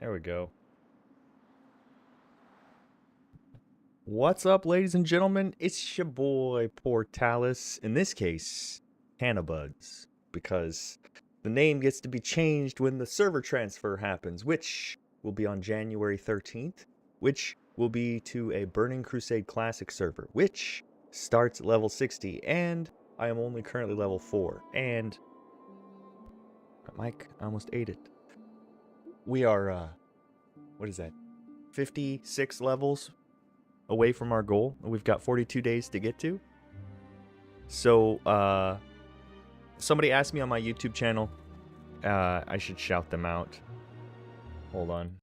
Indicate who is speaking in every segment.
Speaker 1: There we go. What's up, ladies and gentlemen? It's your boy, Portalis. In this case, Hannabuds, because the name gets to be changed when the server transfer happens, which will be on January 13th, which will be to a Burning Crusade Classic server, which starts at level 60, and I am only currently level 4, and Mike, I almost ate it. We are, what is that, 56 levels away from our goal. We've got 42 days to get to. So, somebody asked me on my YouTube channel, I should shout them out. Hold on.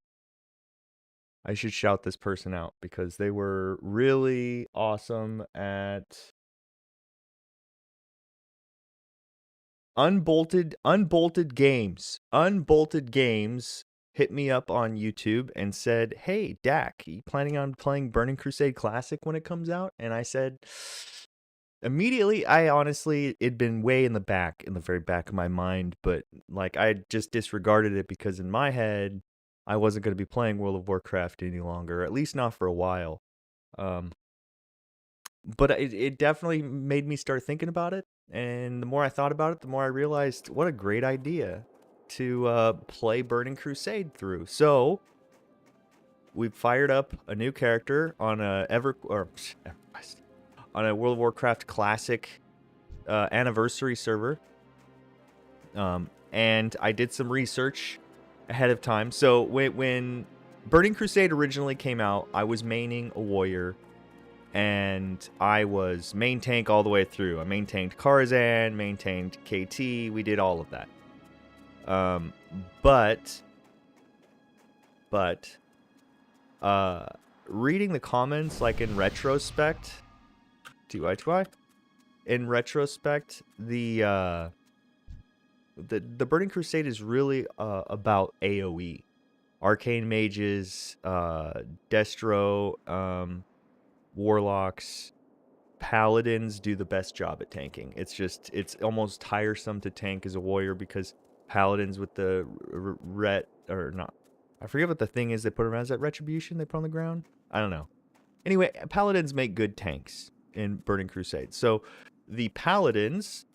Speaker 1: I should shout this person out because they were really awesome at Unbolted Games. Unbolted Games hit me up on YouTube and said, "Hey, Dak, you planning on playing Burning Crusade Classic when it comes out?" And I said, immediately, I honestly, it'd been way in the very back of my mind, but like I just disregarded it because in my head, I wasn't going to be playing World of Warcraft any longer, at least not for a while. But it definitely made me start thinking about it. And the more I thought about it, the more I realized what a great idea to play Burning Crusade through. So we've fired up a new character on a on a World of Warcraft Classic anniversary server. And I did some research ahead of time. So when Burning Crusade originally came out, I was maining a warrior. And I was main tank all the way through. I maintained Karazhan, maintained KT. We did all of that. But reading the comments, like in retrospect, in retrospect, the Burning Crusade is really about AoE, arcane mages, Destro, warlocks, paladins do the best job at tanking. It's almost tiresome to tank as a warrior because paladins with the I forget what the thing is they put around. Is that retribution they put on the ground? I don't know. Anyway, paladins make good tanks in Burning Crusade. So the paladins,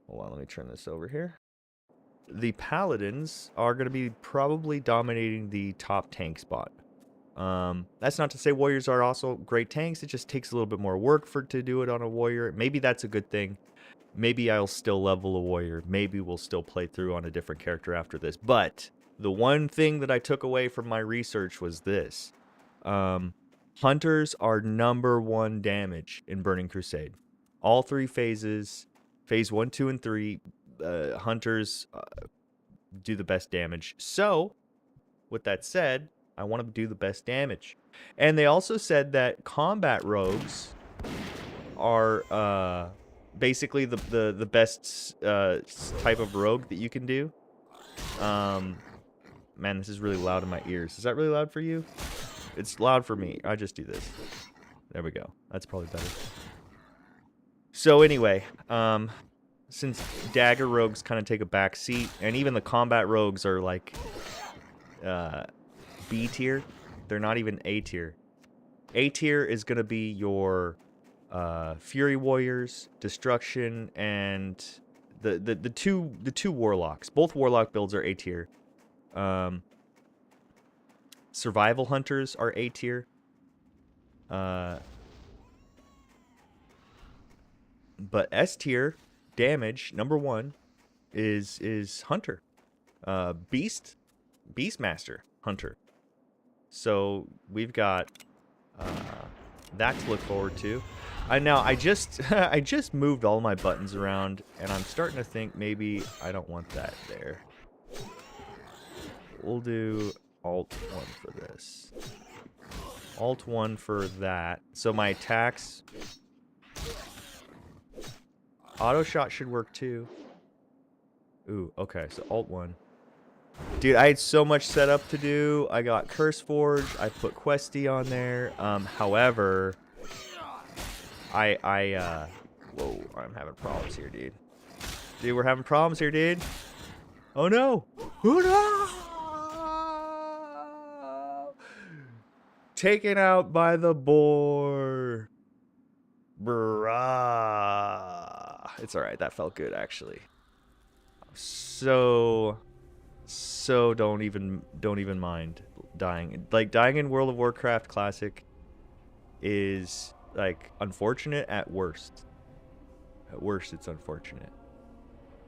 Speaker 1: hold on, let me turn this over here. The paladins are going to be probably dominating the top tank spot. That's not to say warriors are also great tanks. It just takes a little bit more work to do it on a warrior. Maybe that's a good thing. Maybe I'll still level a warrior. Maybe we'll still play through on a different character after this. But the one thing that I took away from my research was this. Hunters are #1 damage in Burning Crusade. All 3 phases, phase 1, 2, and 3, hunters do the best damage. So, with that said, I want to do the best damage. And they also said that combat rogues are basically the best type of rogue that you can do. Man, this is really loud in my ears. Is that really loud for you? It's loud for me. I just do this. There we go. That's probably better. So anyway, since dagger rogues kind of take a back seat, and even the combat rogues are like B tier. They're not even A tier. A tier is going to be your Fury Warriors, Destruction, and the two Warlocks. Both Warlock builds are A tier. Survival Hunters are A tier. But S tier damage #1 is Hunter. Beastmaster Hunter. So we've got that to look forward to. Now I just moved all my buttons around, and I'm starting to think maybe I don't want that there. We'll do Alt 1 for this. Alt 1 for that. So my attacks, auto shot should work too. Ooh, okay. So Alt 1. Dude, I had so much setup to do. I got Curseforge. I put Questy on there. However, whoa, I'm having problems here, dude. Dude, we're having problems here, dude. Oh no! Oh no! Taken out by the boar. Bruh. It's alright. That felt good, actually. So don't even mind dying. Like, dying in World of Warcraft Classic is, like, unfortunate at worst. At worst, it's unfortunate.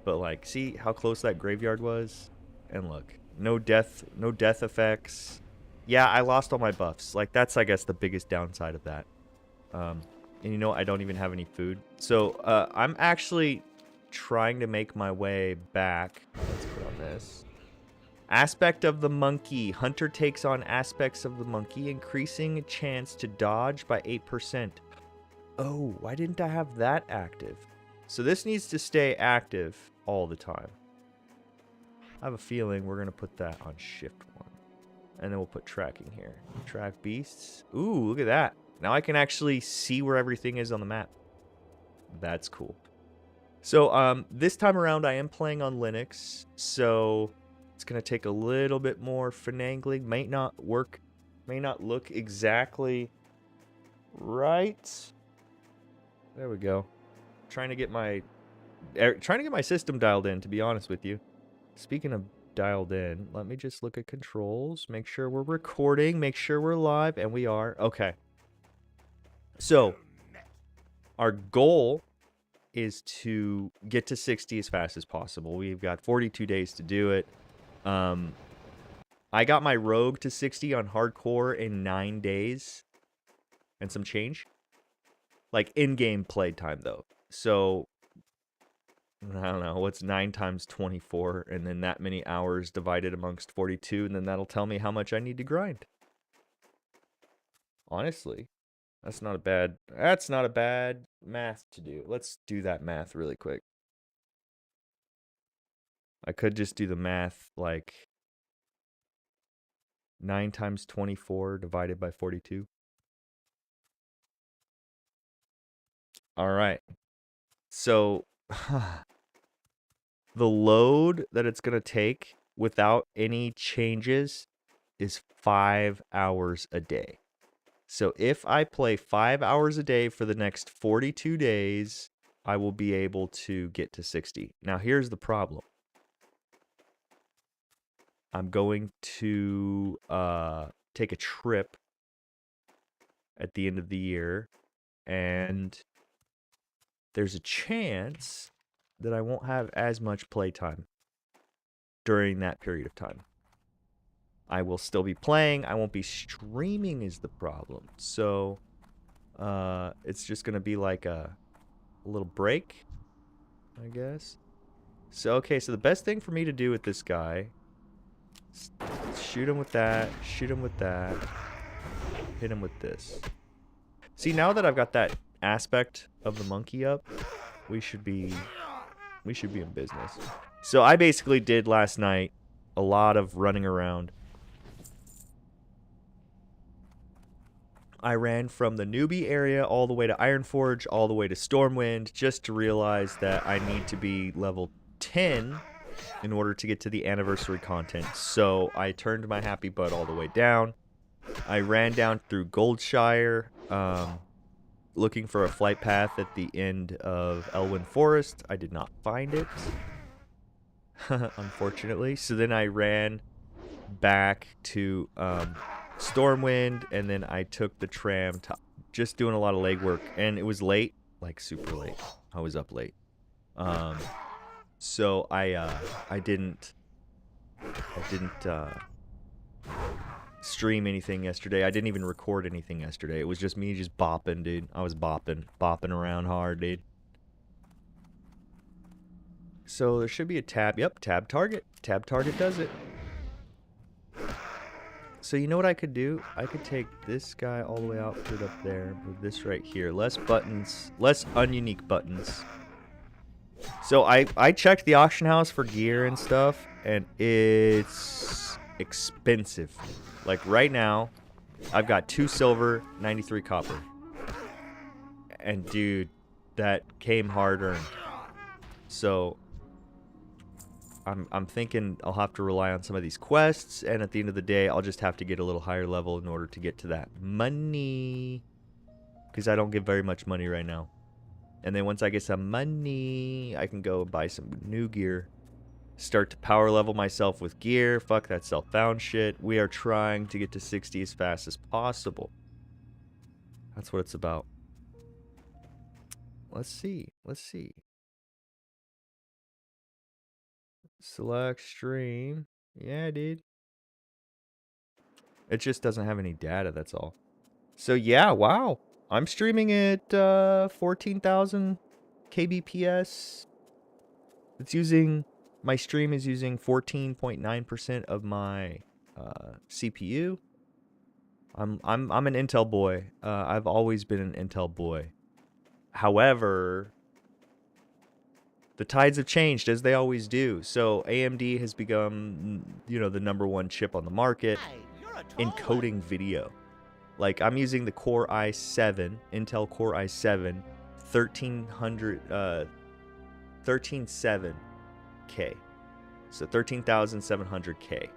Speaker 1: But, like, see how close that graveyard was? And look, no death effects. Yeah, I lost all my buffs. Like, that's, I guess, the biggest downside of that. And you know, I don't even have any food. So, I'm actually trying to make my way back. Let's put on this. Aspect of the monkey. Hunter takes on aspects of the monkey, increasing chance to dodge by 8%. Oh, why didn't I have that active? So this needs to stay active all the time. I have a feeling we're going to put that on shift 1. And then we'll put tracking here. Track beasts. Ooh, look at that. Now I can actually see where everything is on the map. That's cool. So this time around I am playing on Linux. So it's going to take a little bit more finagling. May not work. May not look exactly right. There we go. Trying to get my system dialed in, to be honest with you. Speaking of dialed in, let me just look at controls, make sure we're recording, make sure we're live, and we are. Okay. So, our goal is to get to 60 as fast as possible. We've got 42 days to do it. I got my rogue to 60 on hardcore in 9 days and some change. Like, in-game play time, though. So, I don't know, what's 9 times 24, and then that many hours divided amongst 42, and then that'll tell me how much I need to grind. Honestly, that's not a bad math to do. Let's do that math really quick. I could just do the math, like 9 times 24 divided by 42. All right. So, the load that it's going to take without any changes is 5 hours a day. So if I play 5 hours a day for the next 42 days, I will be able to get to 60. Now, here's the problem. I'm going to take a trip at the end of the year, and there's a chance that I won't have as much playtime during that period of time. I will still be playing. I won't be streaming is the problem. So it's just going to be like a little break, I guess. So, okay, so the best thing for me to do with this guy is shoot him with that, shoot him with that, hit him with this. See, now that I've got that aspect of the monkey up, we should be in business. So I basically did last night a lot of running around. I ran from the newbie area all the way to Ironforge, all the way to Stormwind, just to realize that I need to be level 10 in order to get to the anniversary content. So I turned my happy butt all the way down. I ran down through Goldshire, looking for a flight path at the end of Elwyn Forest. I did not find it, unfortunately. So then I ran back to Stormwind, and then I took the tram to just doing a lot of legwork, and it was late, like super late. I was up late. So I didn't stream anything yesterday. I didn't even record anything yesterday. It was just me just bopping, dude. I was bopping around hard, dude. So there should be a tab. Yep, tab target. Tab target does it. So you know what I could do? I could take this guy all the way out, put it up there, move this right here. Less buttons, less ununique buttons. So I checked the auction house for gear and stuff, and it's expensive. Like right now, I've got 2 silver, 93 copper. And dude, that came hard earned. So I'm thinking I'll have to rely on some of these quests, and at the end of the day, I'll just have to get a little higher level in order to get to that money. Because I don't get very much money right now. And then once I get some money, I can go buy some new gear. Start to power level myself with gear. Fuck that self-found shit. We are trying to get to 60 as fast as possible. That's what it's about. Let's see. Let's see. Select stream. Yeah, dude. It just doesn't have any data, that's all. So yeah, wow. I'm streaming at 14,000 kbps. It's using, my stream is using 14.9% of my CPU. I'm an Intel boy. I've always been an Intel boy. However, the tides have changed, as they always do. So AMD has become, you know, the #1 chip on the market in coding video. Like, I'm using the Core i7, Intel Core i7, 137K. So 13,700K.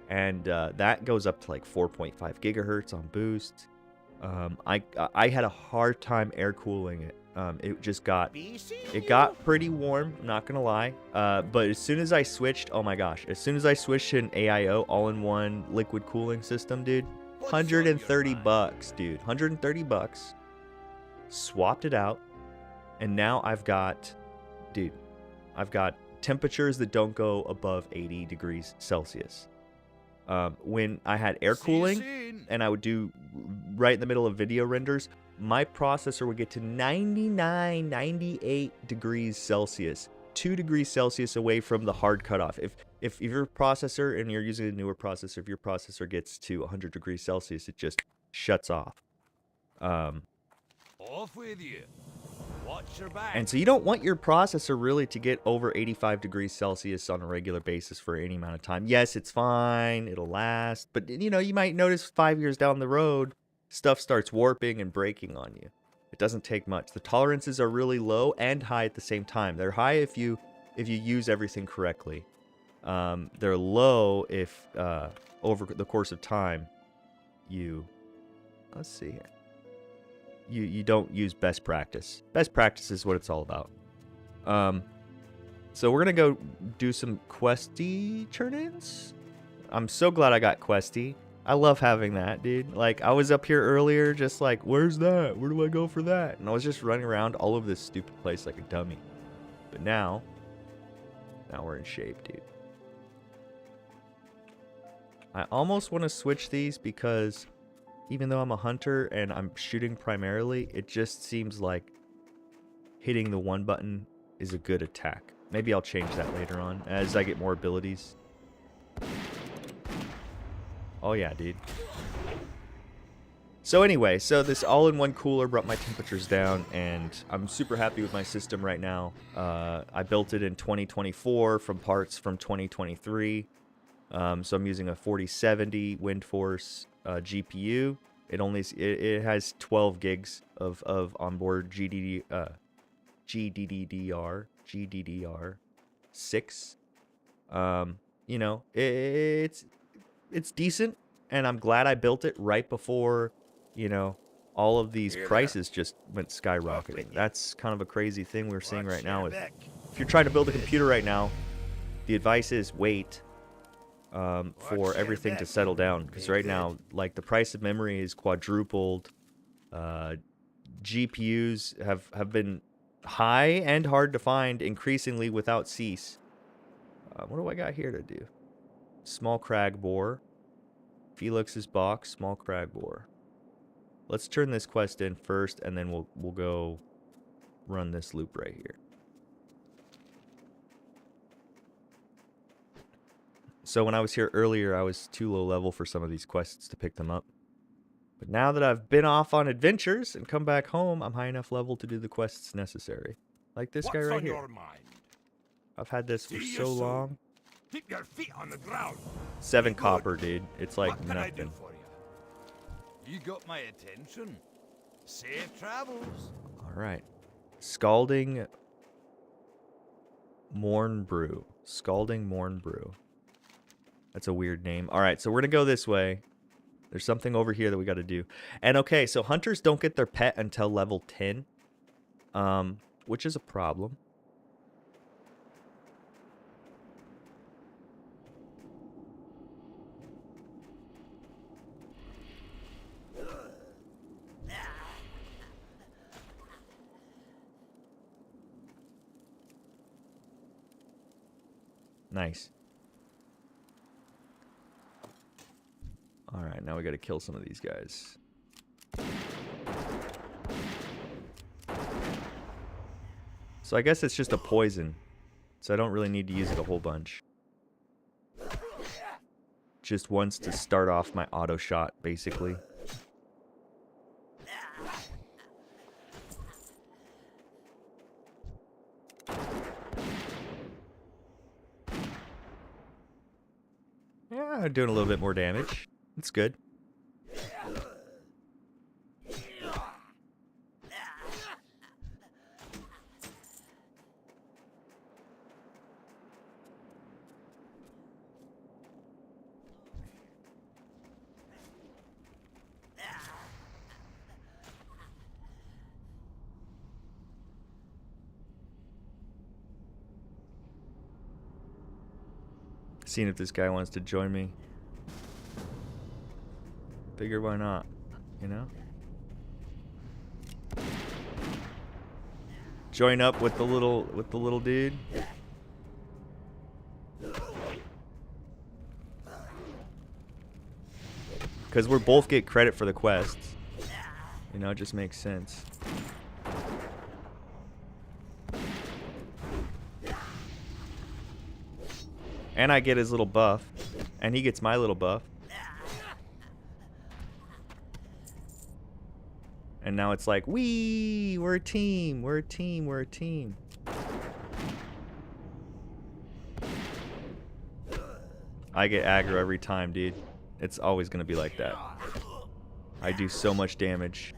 Speaker 1: And that goes up to like 4.5 gigahertz on boost. I had a hard time air cooling it. It got pretty warm, I'm not gonna lie. But as soon as I switched, oh my gosh, as soon as I switched to an AIO all-in-one liquid cooling system, dude, 130 bucks, dude, 130 bucks. Swapped it out, and now I've got temperatures that don't go above 80 degrees Celsius. When I had air cooling and I would do right in the middle of video renders, my processor would get to 99, 98 degrees Celsius, 2 degrees Celsius away from the hard cutoff. If your processor, and you're using a newer processor, if your processor gets to 100 degrees Celsius, it just shuts off.
Speaker 2: Off with you. Watch your back.
Speaker 1: And so you don't want your processor really to get over 85 degrees Celsius on a regular basis for any amount of time. Yes, it's fine, it'll last, but you know, you might notice 5 years down the road, stuff starts warping and breaking on you. It doesn't take much. The tolerances are really low and high at the same time. They're high if you use everything correctly. They're low if over the course of time let's see here. You don't use best practice. Best practice is what it's all about. So we're gonna go do some questy turn-ins. I'm so glad I got questy. I love having that, dude. Like, I was up here earlier just like, where's that? Where do I go for that? And I was just running around all over this stupid place like a dummy. But now we're in shape, dude. I almost want to switch these because even though I'm a hunter and I'm shooting primarily, it just seems like hitting the 1 button is a good attack. Maybe I'll change that later on as I get more abilities. Oh yeah, dude. So anyway, so this all-in-one cooler brought my temperatures down, and I'm super happy with my system right now. I built it in 2024 from parts from 2023. So I'm using a 4070 WindForce GPU. It has 12 gigs of onboard GDDR6. You know, it's decent, and I'm glad I built it right before, you know, all of these prices just went skyrocketing. That's kind of a crazy thing we're seeing right now. If you're trying to build a computer right now, the advice is wait for everything to settle down, because right now, like, the price of memory is quadrupled. GPUs have been high and hard to find increasingly without cease. What do I got here to do? Small crag boar. Felix's box, small crag boar. Let's turn this quest in first, and then we'll go run this loop right here. So when I was here earlier, I was too low level for some of these quests to pick them up. But now that I've been off on adventures and come back home, I'm high enough level to do the quests necessary. Like this guy right here. I've had this for so long.
Speaker 2: Keep your feet on the ground.
Speaker 1: 7 copper, dude. It's like
Speaker 2: What can I do
Speaker 1: nothing.
Speaker 2: for you? You got my attention. Safe travels.
Speaker 1: All right. Scalding Morn Brew. Scalding Morn Brew. That's a weird name. All right, so we're going to go this way. There's something over here that we got to do. And okay, so hunters don't get their pet until level 10, which is a problem. Nice. All right, now we got to kill some of these guys. So I guess it's just a poison. So I don't really need to use it a whole bunch. Just once to start off my auto shot, basically. Yeah, doing a little bit more damage. It's good. Seeing if this guy wants to join me. Figure why not, you know? Join up with the little dude. Cuz we're both get credit for the quests. You know, it just makes sense. And I get his little buff, and he gets my little buff. And now it's like, we're a team, we're a team, we're a team. I get aggro every time, dude. It's always gonna be like that. I do so much damage.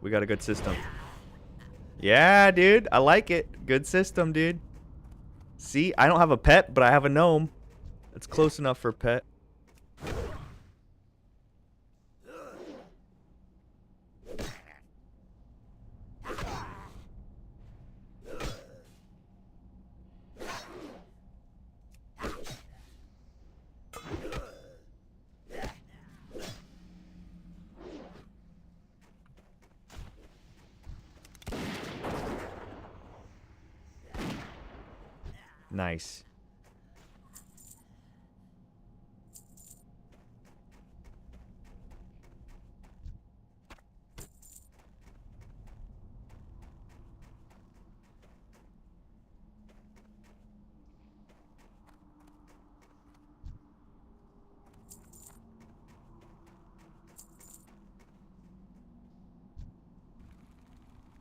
Speaker 1: We got a good system. Yeah, dude, I like it. Good system, dude. See, I don't have a pet, but I have a gnome. That's close enough for a pet. Nice.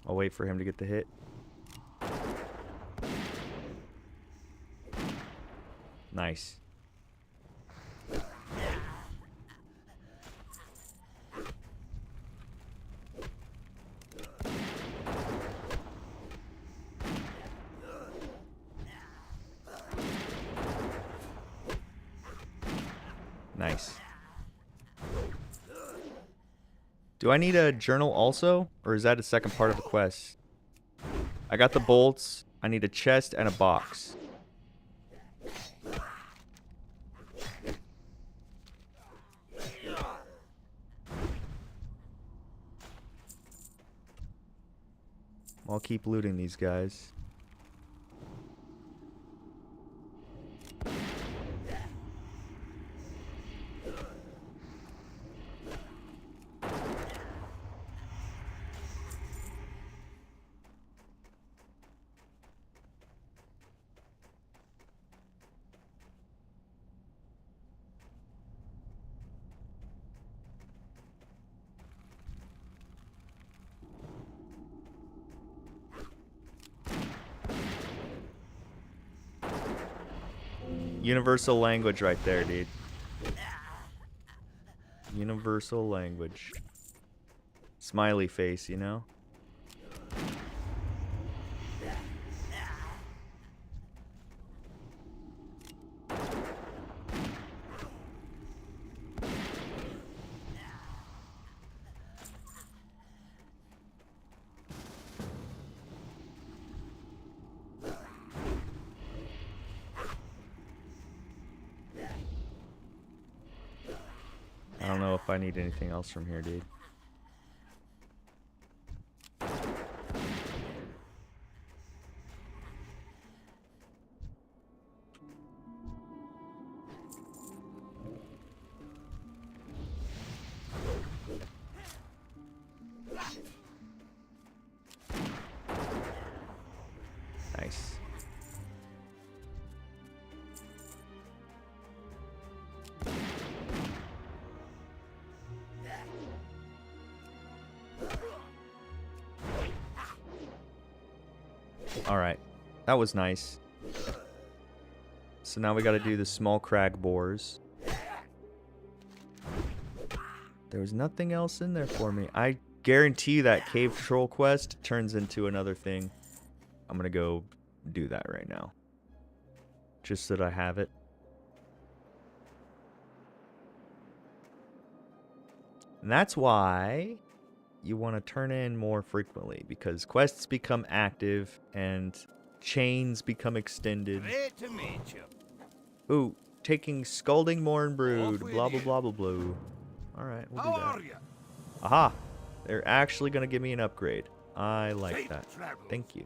Speaker 1: I'll wait for him to get the hit. Nice. Nice. Do I need a journal also? Or is that a second part of the quest? I got the bolts. I need a chest and a box. I'll keep looting these guys. Universal language right there, dude. Universal language. Smiley face, you know? I don't know if I need anything else from here, dude. Nice. Alright, that was nice. So now we gotta do the small crag boars. There was nothing else in there for me. I guarantee you that cave troll quest turns into another thing. I'm gonna go do that right now. Just so that I have it. And that's why you want to turn in more frequently, because quests become active and chains become extended.
Speaker 2: Great to meet you.
Speaker 1: Ooh, taking Scalding Morn Brood, blah blah blah blah blah. Alright, we'll do
Speaker 2: How
Speaker 1: that.
Speaker 2: are you?
Speaker 1: Aha! They're actually going to give me an upgrade. I like
Speaker 2: Safe
Speaker 1: that.
Speaker 2: travels.
Speaker 1: Thank you.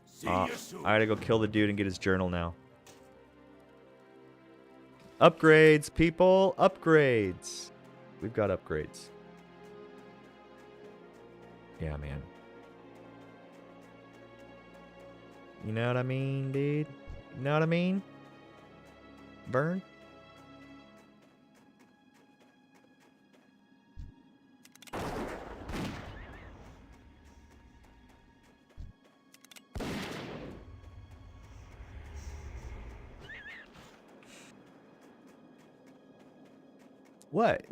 Speaker 2: See you soon.
Speaker 1: I gotta go kill the dude and get his journal now. Upgrades, people! Upgrades! We've got upgrades. Yeah, man. You know what I mean, dude? You know what I mean? Burn? What?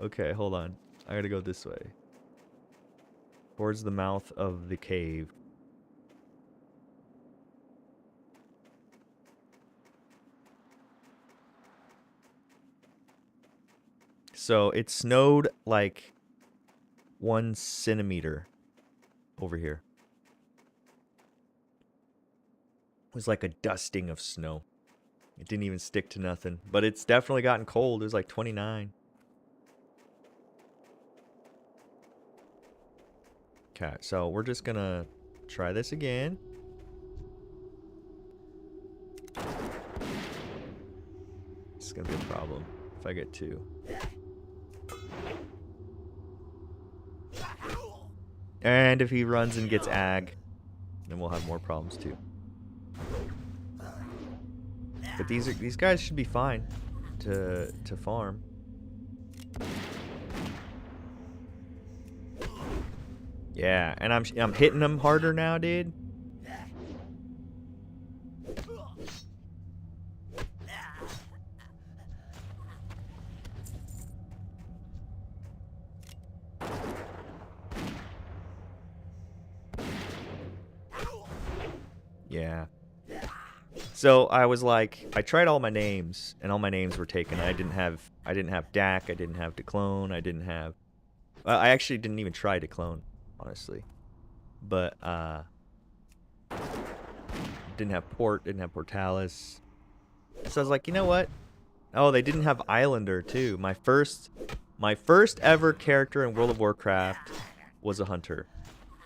Speaker 1: Okay, hold on. I gotta go this way. Towards the mouth of the cave. So it snowed like 1 centimeter over here. It was like a dusting of snow. It didn't even stick to nothing. But it's definitely gotten cold. It was like 29. Okay, so we're just gonna try this again. This is gonna be a problem if I get 2. And if he runs and gets ag, then we'll have more problems too. But these guys should be fine to farm. Yeah, and I'm hitting them harder now, dude. Yeah. So I was like, I tried all my names, and all my names were taken. I didn't have Dak, I didn't have DaKlone, I didn't have. I actually didn't even try DaKlone, honestly. But didn't have Port, didn't have Portalis. So I was like, you know what? Oh, they didn't have Islander too. My first ever character in World of Warcraft was a hunter.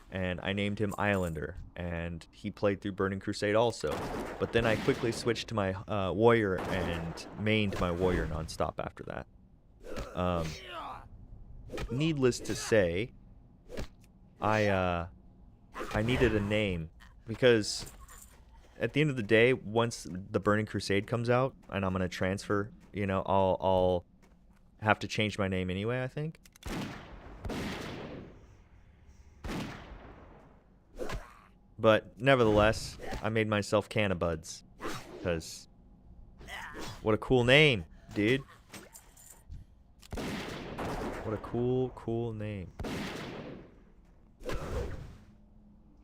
Speaker 1: And I named him Islander, and he played through Burning Crusade also. But then I quickly switched to my warrior and mained my warrior nonstop after that. Needless to say, I needed a name, because at the end of the day, once the Burning Crusade comes out and I'm gonna transfer, you know, I'll have to change my name anyway, I think. But nevertheless, I made myself Cannabuds, because What a cool name, dude. What a cool name.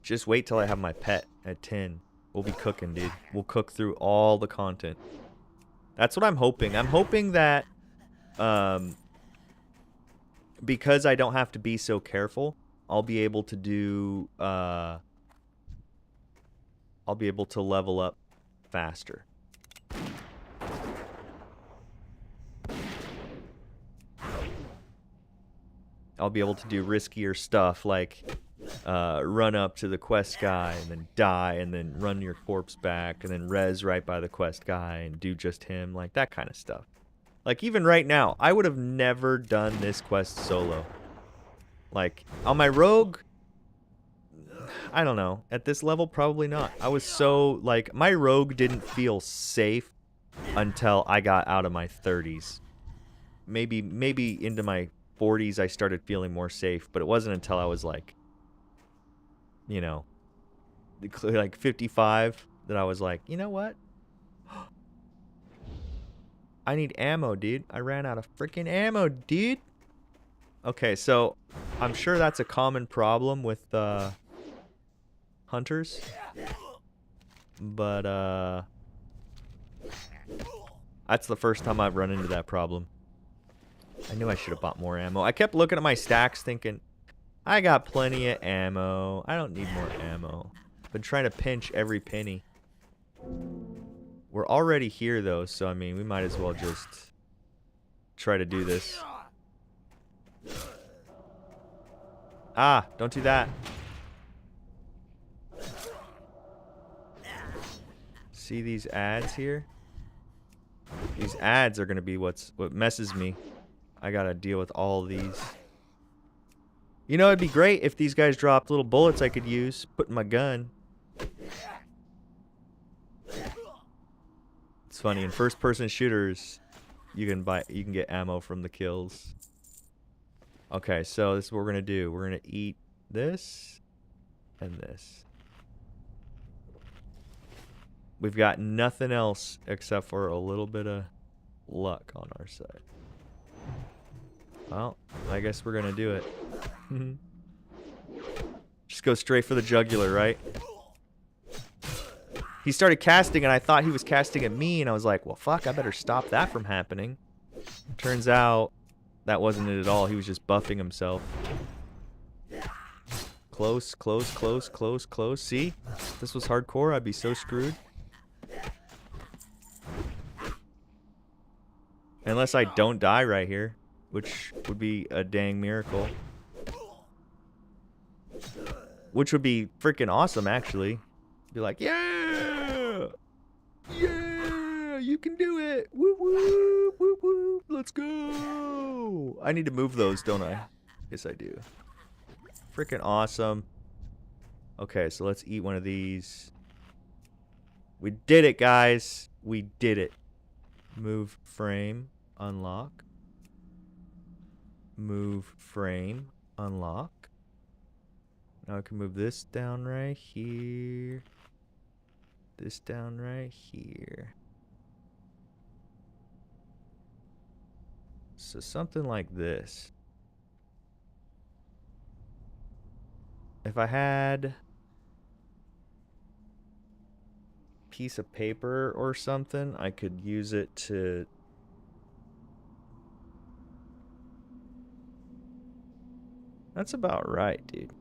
Speaker 1: Just wait till I have my pet at 10. We'll be cooking, dude. We'll cook through all the content. That's what I'm hoping. I'm hoping that because I don't have to be so careful, I'll be able to do I'll be able to level up faster. I'll be able to do riskier stuff like run up to the quest guy and then die and then run your corpse back and then res right by the quest guy and do just him, like that kind of stuff. Like even right now, I would have never done this quest solo. Like on my rogue, I don't know. At this level, probably not. I was so like my rogue didn't feel safe until I got out of my 30s. Maybe into my 40s I started feeling more safe, but it wasn't until I was like, you know, like 55 that I was like, you know what? I need ammo, dude. I ran out of freaking ammo, dude. Okay, so I'm sure that's a common problem with hunters. But that's the first time I've run into that problem. I knew I should have bought more ammo. I kept looking at my stacks thinking, I got plenty of ammo. I don't need more ammo. Been trying to pinch every penny. We're already here though, so I mean, we might as well just try to do this. Ah, don't do that. See these ads here? These ads are gonna be what messes me. I gotta deal with all these. You know, it'd be great if these guys dropped little bullets I could use, put in my gun. It's funny, in first-person shooters, you can get ammo from the kills. Okay, so this is what we're gonna do. We're gonna eat this and this. We've got nothing else except for a little bit of luck on our side. Well, I guess we're gonna do it. Just go straight for the jugular, right? He started casting and I thought he was casting at me and I was like, well, fuck, I better stop that from happening. Turns out that wasn't it at all. He was just buffing himself. Close, close, close, close, close. See? If this was hardcore, I'd be so screwed. Unless I don't die right here, which would be a dang miracle. Which would be freaking awesome, actually. Be like, yeah! Yeah! You can do it! Woo woo! Woo woo! Let's go! I need to move those, don't I? Yes, I do. Freaking awesome. Okay, so let's eat one of these. We did it, guys. We did it. Move frame. Unlock. Move frame. Unlock. Now I can move this down right here. This down right here. So something like this. If I had a piece of paper or something, I could use it to... That's about right, dude.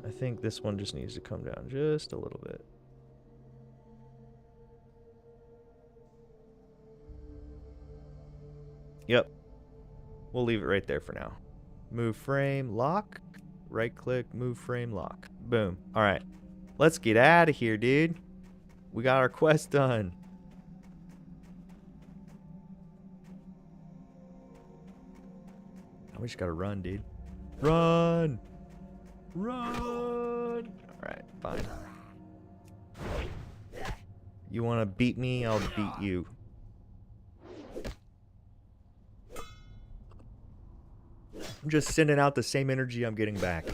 Speaker 1: I think this one just needs to come down just a little bit. Yep. We'll leave it right there for now. Move frame, lock. Right click, move frame, lock. Boom. Alright. Let's get out of here, dude. We got our quest done. We just gotta run, dude. Run! Run! Alright, fine. You wanna beat me? I'll beat you. I'm just sending out the same energy I'm getting back.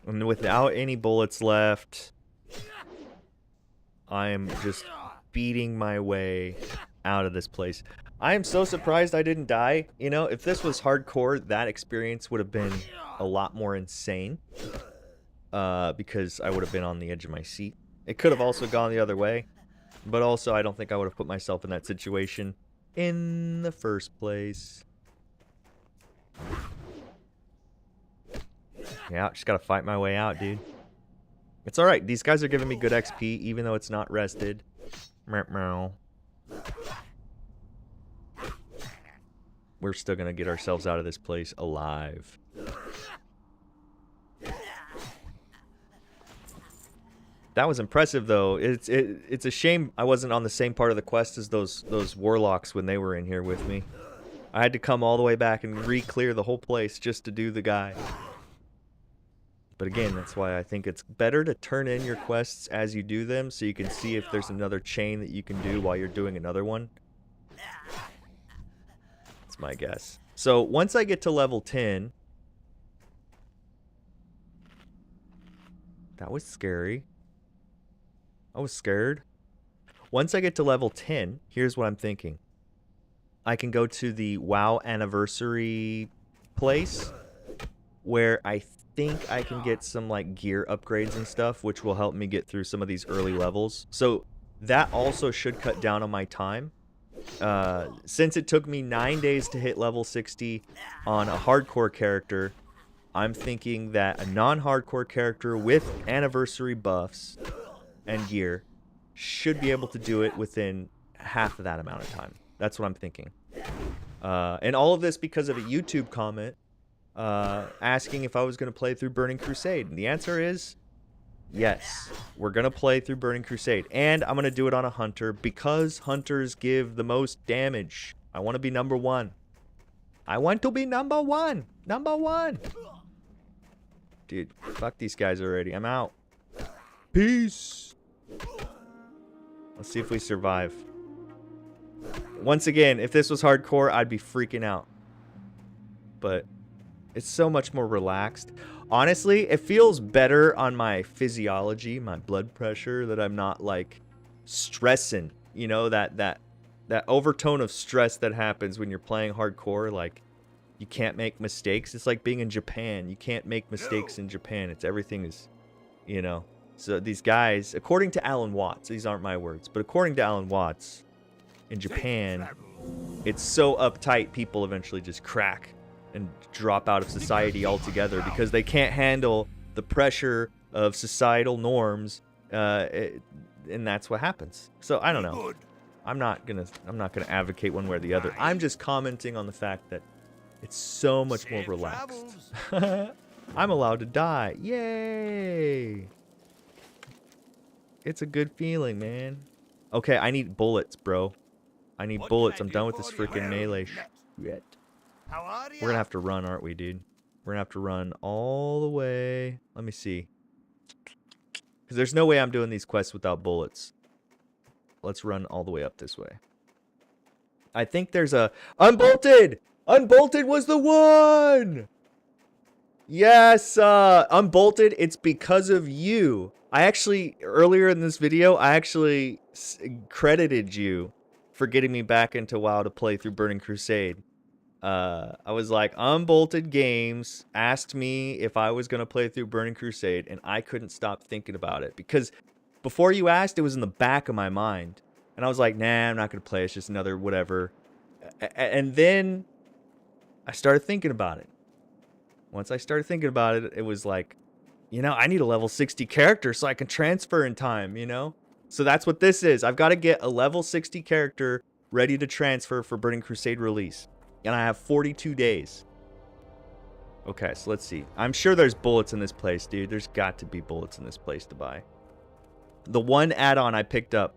Speaker 1: And without any bullets left, I am just beating my way out of this place. I am so surprised I didn't die. You know, if this was hardcore, that experience would have been a lot more insane. Because I would have been on the edge of my seat. It could have also gone the other way. But also, I don't think I would have put myself in that situation in the first place. Yeah, just gotta fight my way out, dude. It's alright. These guys are giving me good XP, even though it's not rested. Meow. We're still gonna get ourselves out of this place alive. That was impressive, though. It's a shame I wasn't on the same part of the quest as those warlocks when they were in here with me. I had to come all the way back and re-clear the whole place just to do the guy. But again, that's why I think it's better to turn in your quests as you do them, so you can see if there's another chain that you can do while you're doing another one. That's my guess. So once I get to level 10... That was scary. I was scared. Once I get to level 10, here's what I'm thinking. I can go to the WoW anniversary place where I think I can get some like gear upgrades and stuff, which will help me get through some of these early levels. So that also should cut down on my time. Since it took me 9 days to hit level 60 on a hardcore character, I'm thinking that a non-hardcore character with anniversary buffs and gear should be able to do it within half of that amount of time. That's what I'm thinking. And all of this because of a YouTube comment asking if I was going to play through Burning Crusade. And the answer is yes. We're going to play through Burning Crusade. And I'm going to do it on a hunter because hunters give the most damage. I want to be number 1. I want to be number 1. Number 1. Dude, fuck these guys already. I'm out. Peace. Let's see if we survive. Once again, if this was hardcore, I'd be freaking out. But it's so much more relaxed. Honestly, it feels better on my physiology, my blood pressure, that I'm not like stressing. You know, that overtone of stress that happens when you're playing hardcore. Like, you can't make mistakes. It's like being in Japan. You can't make mistakes in Japan. It's everything is, you know. So these guys, according to Alan Watts, these aren't my words, but according to Alan Watts, in Japan, it's so uptight, people eventually just crack and drop out of society altogether because they can't handle the pressure of societal norms, and that's what happens. So I don't know. I'm not gonna advocate one way or the other. I'm just commenting on the fact that it's so much more relaxed. I'm allowed to die. Yay! It's a good feeling, man. Okay, I need bullets, bro. I need bullets. I'm done with this freaking melee shit. We're gonna have to run, aren't we, dude? We're gonna have to run all the way. Let me see. Because there's no way I'm doing these quests without bullets. Let's run all the way up this way. I think there's a... Unbolted! Unbolted was the one! Yes, Unbolted, it's because of you. I actually, earlier in this video, I actually credited you for getting me back into WoW to play through Burning Crusade. I was like, Unbolted Games asked me if I was going to play through Burning Crusade, and I couldn't stop thinking about it. Because before you asked, it was in the back of my mind. And I was like, nah, I'm not going to play. It's just another whatever. And then I started thinking about it. Once I started thinking about it, it was like, you know, I need a level 60 character so I can transfer in time, you know? So that's what this is. I've got to get a level 60 character ready to transfer for Burning Crusade release. And I have 42 days. Okay, so let's see. I'm sure there's bullets in this place, dude. There's got to be bullets in this place to buy. The one add-on I picked up.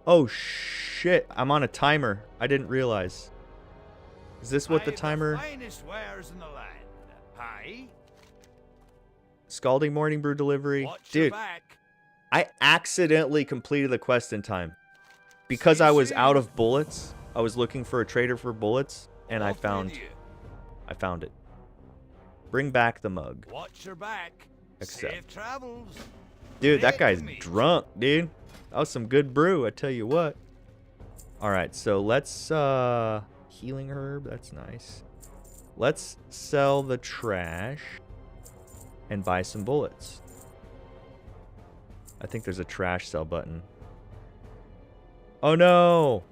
Speaker 1: Oh, shit. I'm on a timer. I didn't realize. Is this what the timer...
Speaker 2: finest wares in the land. Hi.
Speaker 1: Scalding Morning Brew delivery.
Speaker 2: Watch your
Speaker 1: Dude,
Speaker 2: back.
Speaker 1: I accidentally completed the quest in time. Because I was out of bullets, I was looking for a trader for bullets, and I found it. Bring back the mug.
Speaker 2: Watch your back.
Speaker 1: Accept.
Speaker 2: Safe travels.
Speaker 1: Dude, that
Speaker 2: Great
Speaker 1: guy's
Speaker 2: to meet you.
Speaker 1: drunk, dude. That was some good brew, I tell you what. Alright, so let's, healing herb, that's nice. Let's sell the trash and buy some bullets. I think there's a trash sell button. Oh no!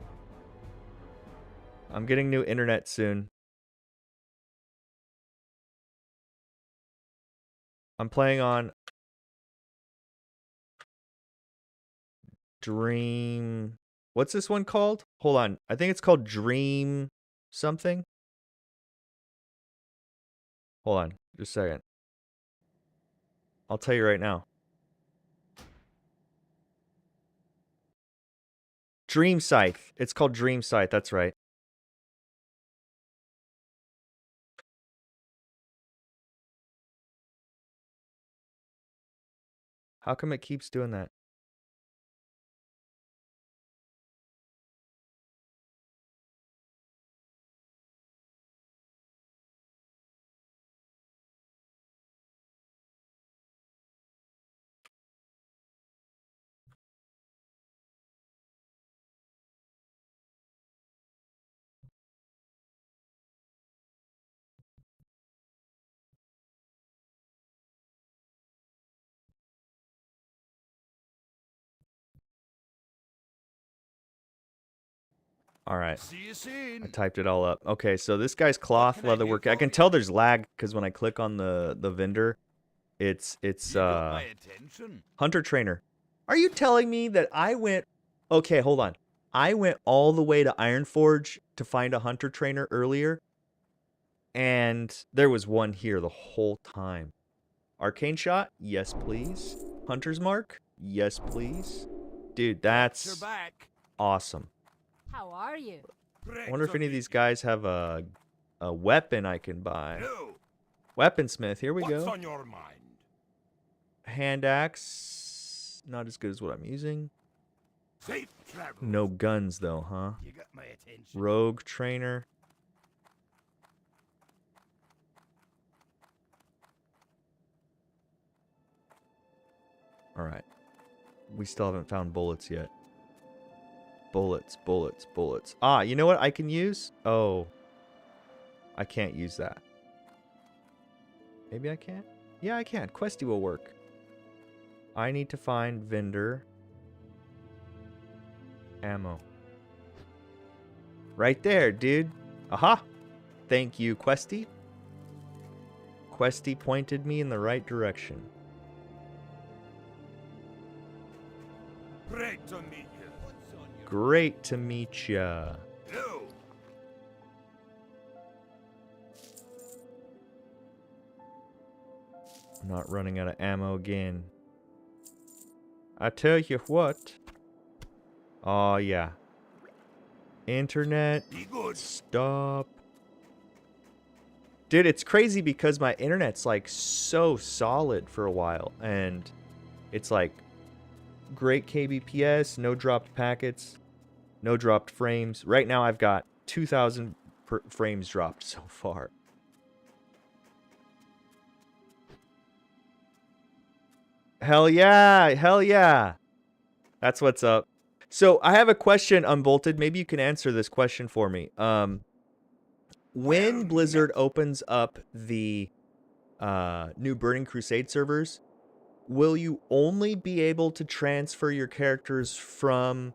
Speaker 1: I'm getting new internet soon. I'm playing on Dream... What's this one called? Hold on. I think it's called Dream something. Hold on. Just a second. I'll tell you right now. Dream Scythe. It's called Dream Scythe. That's right. How come it keeps doing that? All right.
Speaker 2: See you soon.
Speaker 1: I typed it all up. Okay, so this guy's cloth
Speaker 2: can I do
Speaker 1: leatherwork.
Speaker 2: for
Speaker 1: I can
Speaker 2: you?
Speaker 1: tell there's lag because when I click on the vendor, it's
Speaker 2: You got my attention.
Speaker 1: hunter trainer. Are you telling me that I went? Okay, hold on. I went all the way to Ironforge to find a hunter trainer earlier, and there was one here the whole time. Arcane shot? Yes, please. Hunter's mark? Yes, please. Dude,
Speaker 2: You're
Speaker 1: that's
Speaker 2: back.
Speaker 1: awesome.
Speaker 3: How are you?
Speaker 1: I wonder if any of these guys have a weapon I can buy.
Speaker 2: No.
Speaker 1: Weaponsmith, here we
Speaker 2: What's
Speaker 1: go.
Speaker 2: on your mind?
Speaker 1: Hand axe, not as good as what I'm using.
Speaker 2: Safe travel.
Speaker 1: No guns though, huh?
Speaker 2: You got my attention.
Speaker 1: Rogue trainer. All right. We still haven't found bullets yet. Bullets, bullets, bullets. Ah, you know what I can use? Oh. I can't use that. Maybe I can? Yeah, I can. Questy will work. I need to find vendor. Ammo. Right there, dude. Aha! Thank you, Questy. Questy pointed me in the right direction.
Speaker 2: Great to meet you. What's on your
Speaker 1: Great to meet ya.
Speaker 2: No.
Speaker 1: I'm not running out of ammo again. I tell you what. Oh, yeah. Internet.
Speaker 2: Be good.
Speaker 1: Stop. Dude, it's crazy because my internet's like so solid for a while. And it's like great kbps, no dropped packets, no dropped frames. Right now I've got 2,000 frames dropped so far. Hell yeah, hell yeah. That's what's up. So I have a question, Unbolted. Maybe you can answer this question for me. When Blizzard opens up the new Burning Crusade servers, will you only be able to transfer your characters from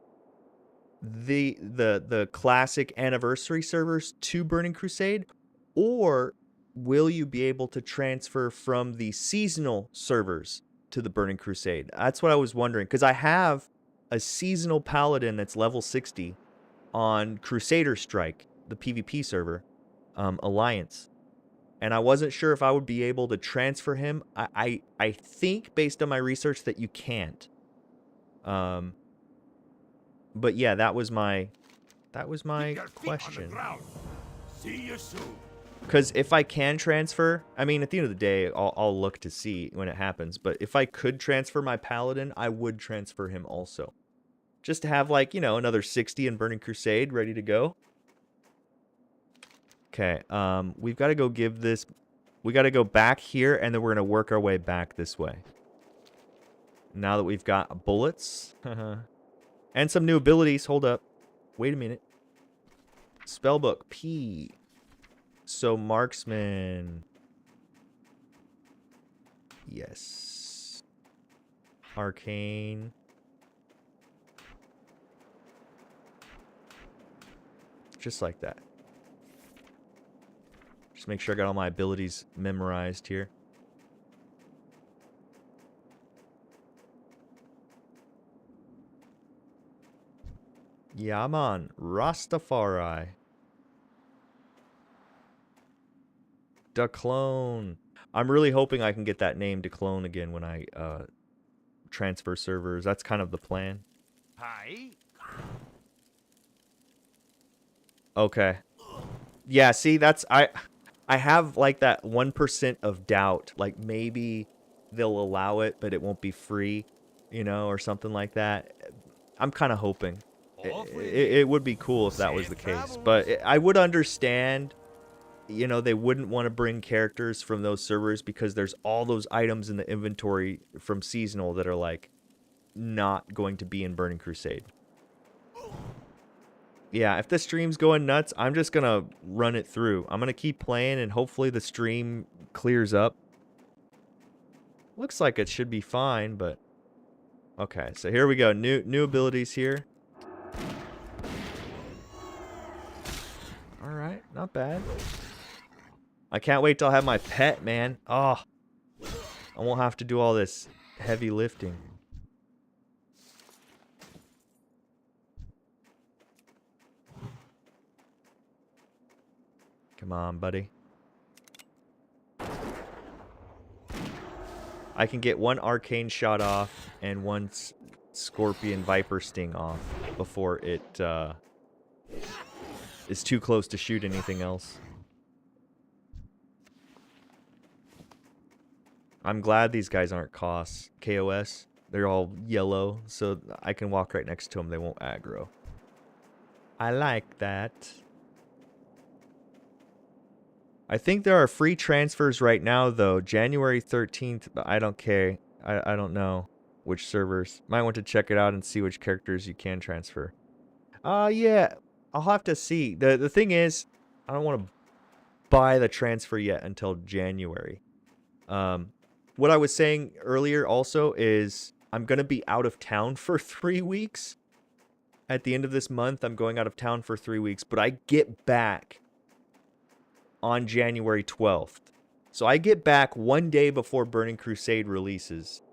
Speaker 1: the classic anniversary servers to Burning Crusade, or will you be able to transfer from the seasonal servers to the Burning Crusade? That's what I was wondering, because I have a seasonal paladin that's level 60 on Crusader Strike, the PvP server, Alliance. And I wasn't sure if I would be able to transfer him. I think, based on my research, that you can't. But yeah, that was my
Speaker 2: Keep your feet on the
Speaker 1: question.
Speaker 2: ground. See you soon.
Speaker 1: Because if I can transfer, I mean, at the end of the day, I'll look to see when it happens. But if I could transfer my paladin, I would transfer him also. Just to have, like, you know, another 60 in Burning Crusade ready to go. Okay, we've got to go give this We got to go back here, and then we're going to work our way back this way. Now that we've got bullets. And some new abilities. Hold up. Wait a minute. Spellbook. P. So, marksman. Yes. Arcane. Just like that. Just make sure I got all my abilities memorized here. Yeah, man. Rastafari. DaKlone. I'm really hoping I can get that name DaKlone again when I transfer servers. That's kind of the plan.
Speaker 2: Hi.
Speaker 1: Okay. Yeah, see, that's I have like that 1% of doubt. Like maybe they'll allow it, but it won't be free, you know, or something like that. I'm kind of hoping. It would be cool if that was the case. But I would understand, you know, they wouldn't want to bring characters from those servers because there's all those items in the inventory from seasonal that are like not going to be in Burning Crusade. Yeah, if the stream's going nuts, I'm just going to run it through. I'm going to keep playing and hopefully the stream clears up. Looks like it should be fine, but okay, so here we go. New abilities here. All right, not bad. I can't wait till I have my pet, man. Oh, I won't have to do all this heavy lifting. Come on, buddy. I can get one arcane shot off and one scorpion viper sting off before it is too close to shoot anything else. I'm glad these guys aren't KOS. They're all yellow, so I can walk right next to them. They won't aggro. I like that. I think there are free transfers right now, though. January 13th, but I don't care. I don't know which servers. Might want to check it out and see which characters you can transfer. Yeah. I'll have to see. The thing is, I don't want to buy the transfer yet until January. What I was saying earlier also is I'm going to be out of town for 3 weeks. At the end of this month, I'm going out of town for 3 weeks, but I get back on January 12th. So I get back one day before Burning Crusade releases.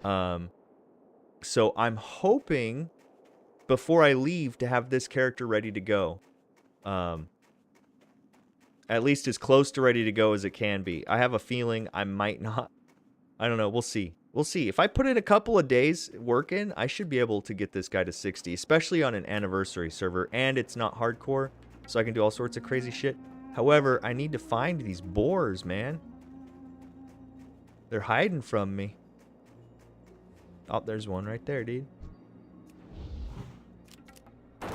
Speaker 1: So I'm hoping before I leave to have this character ready to go. At least as close to ready to go as it can be. I have a feeling I might not. I don't know. We'll see. We'll see. If I put in a couple of days working, I should be able to get this guy to 60, especially on an anniversary server. And it's not hardcore, so I can do all sorts of crazy shit. However, I need to find these boars, man. They're hiding from me. Oh, there's one right there, dude. Oh,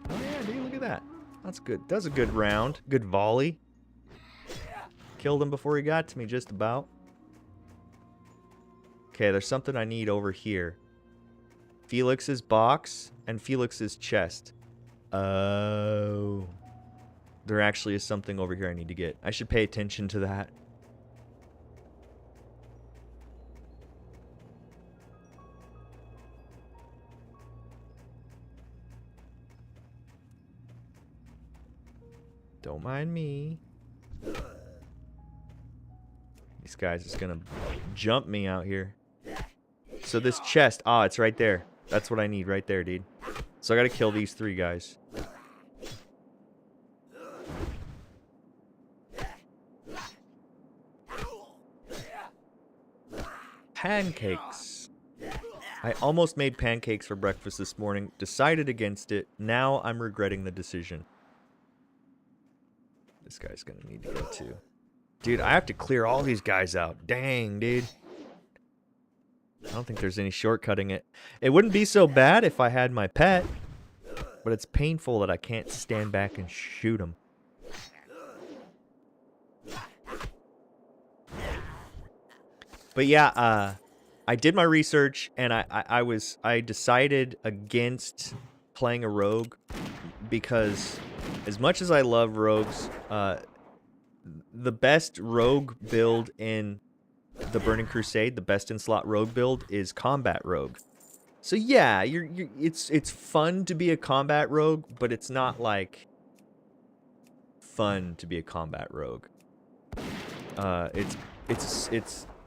Speaker 1: yeah, dude, look at that. That's good. That's a good round. Good volley. Killed him before he got to me, just about. Okay, there's something I need over here. Felix's box and Felix's chest. Oh. There actually is something over here I need to get. I should pay attention to that. Don't mind me. These guys is gonna jump me out here. So this chest, it's right there. That's what I need right there, dude. So I gotta kill these 3 guys. Pancakes. I almost made pancakes for breakfast this morning. Decided against it. Now I'm regretting the decision. This guy's gonna need to go too. Dude, I have to clear all these guys out. Dang, dude. I don't think there's any shortcutting it. It wouldn't be so bad if I had my pet. But it's painful that I can't stand back and shoot him. But yeah, I did my research, and I decided against playing a rogue because as much as I love rogues, the best rogue build in the Burning Crusade, the best in slot rogue build is combat rogue. So yeah, it's fun to be a combat rogue, but it's not like fun to be a combat rogue.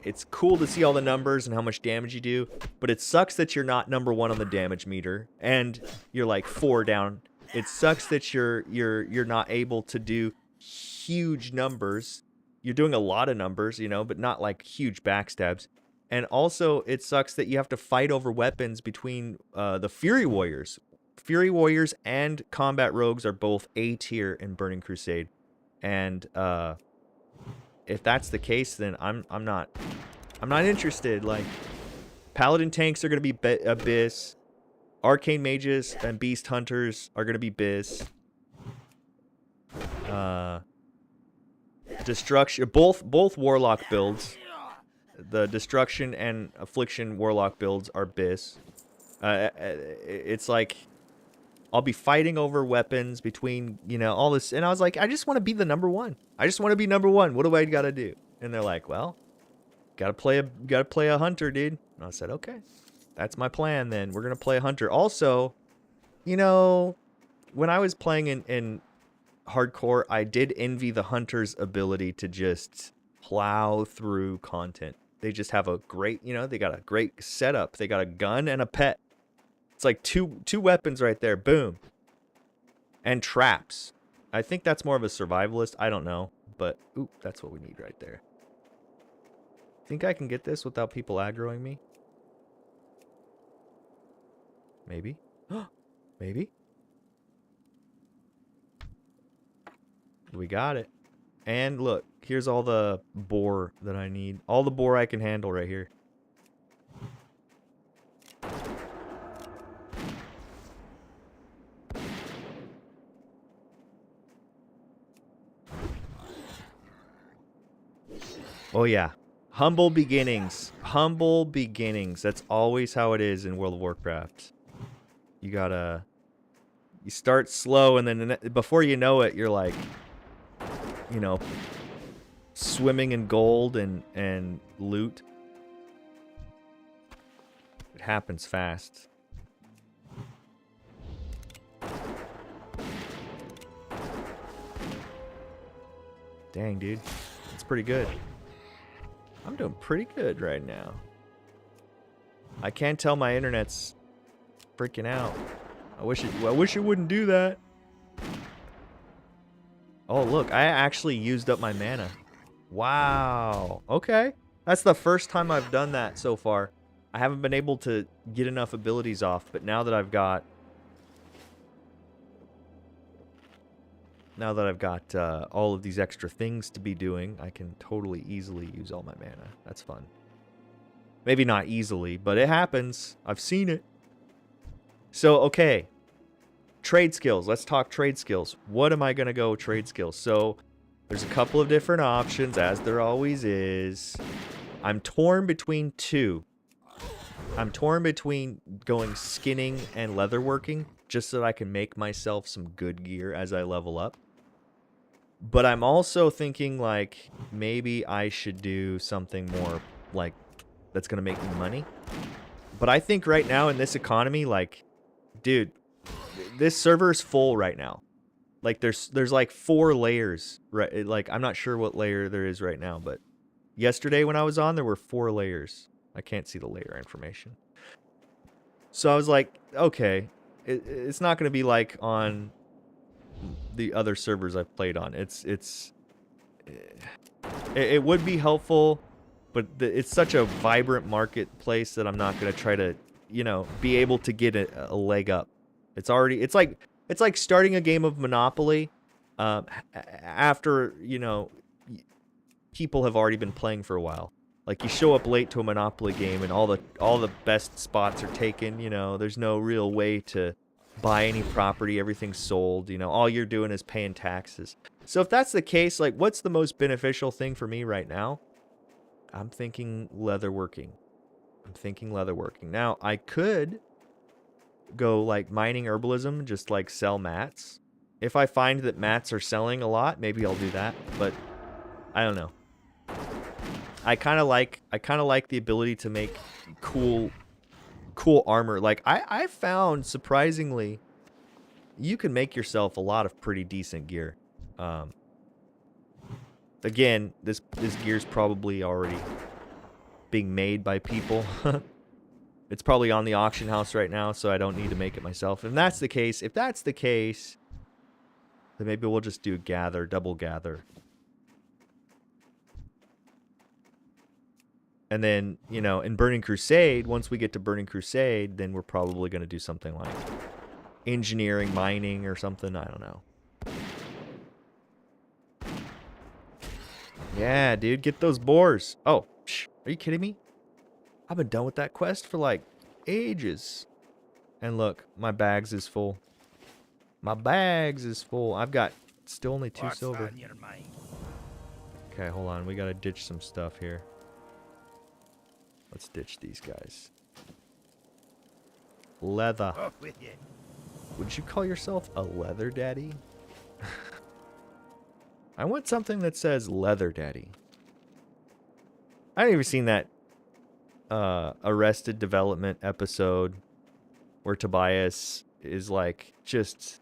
Speaker 1: It's cool to see all the numbers and how much damage you do, but it sucks that you're not #1 on the damage meter and you're like 4 down. It sucks that you're not able to do huge numbers. You're doing a lot of numbers, you know, but not like huge backstabs. And also, it sucks that you have to fight over weapons between the Fury Warriors. Fury Warriors and combat rogues are both A tier in Burning Crusade, and if that's the case, then I'm not interested. Like, Paladin tanks are gonna be Abyss, Arcane Mages and Beast Hunters are gonna be Biz. Destruction, both Warlock builds. The Destruction and Affliction Warlock builds are Biz. It's like I'll be fighting over weapons between, you know, all this, and I was like, I just want to be the #1. I just want to be #1. What do I gotta do? And they're like, well, gotta play a hunter, dude. And I said, okay, that's my plan. Then we're gonna play a hunter. Also, you know, when I was playing in hardcore, I did envy the hunter's ability to just plow through content. They just have a great, you know, they got a great setup. They got a gun and a pet. It's like two weapons right there. Boom. And traps. I think that's more of a survivalist. I don't know. But, ooh, that's what we need right there. Think I can get this without people aggroing me? Maybe. Maybe. We got it. And look, here's all the boar that I need. All the boar I can handle right here. Oh yeah. Humble beginnings. Humble beginnings. That's always how it is in World of Warcraft. You gotta... You start slow, and then before you know it, you're like... You know... Swimming in gold and loot. It happens fast. Dang, dude. That's pretty good. I'm doing pretty good right now. I can't tell my internet's freaking out. I wish it wouldn't do that. Oh, look, I actually used up my mana. Wow. Okay. That's the first time I've done that so far. I haven't been able to get enough abilities off, but now that I've got all of these extra things to be doing, I can totally easily use all my mana. That's fun. Maybe not easily, but it happens. I've seen it. So, okay. Trade skills. Let's talk trade skills. What am I going to go trade skills? So, there's a couple of different options, as there always is. I'm torn between two. I'm torn between going skinning and leatherworking, just so that I can make myself some good gear as I level up. But I'm also thinking, like, maybe I should do something more, like, that's going to make me money. But I think right now in this economy, like, dude, this server is full right now. Like, there's like 4 layers, right? Like, I'm not sure what layer there is right now, but yesterday when I was on, there were 4 layers. I can't see the layer information. So I was like, okay, it's not going to be like on the other servers I've played on. It would be helpful, but it's such a vibrant marketplace that I'm not going to try to, you know, be able to get a leg up. It's like starting a game of Monopoly after, you know, people have already been playing for a while. Like, you show up late to a Monopoly game and all the best spots are taken, you know, there's no real way to buy any property, everything's sold, you know, all you're doing is paying taxes. So if that's the case, like, what's the most beneficial thing for me right now? I'm thinking leatherworking. I'm thinking leatherworking. Now, I could go like mining herbalism, just like sell mats. If I find that mats are selling a lot, maybe I'll do that, but I don't know. I kind of like the ability to make cool armor. Like I found, surprisingly, you can make yourself a lot of pretty decent gear. Again, this gear's probably already being made by people. It's probably on the auction house right now, so I don't need to make it myself. If that's the case, then maybe we'll just do double gather. And then, you know, in Burning Crusade, once we get to Burning Crusade, then we're probably going to do something like engineering, mining, or something. I don't know. Yeah, dude, get those boars. Oh, are you kidding me? I've been done with that quest for like ages. And look, my bags is full. My bags is full. I've got still only 2 silver. Okay, hold on. We got to ditch some stuff here. Let's ditch these guys. Leather. Would you call yourself a leather daddy? I want something that says leather daddy. I haven't even seen that Arrested Development episode where Tobias is like just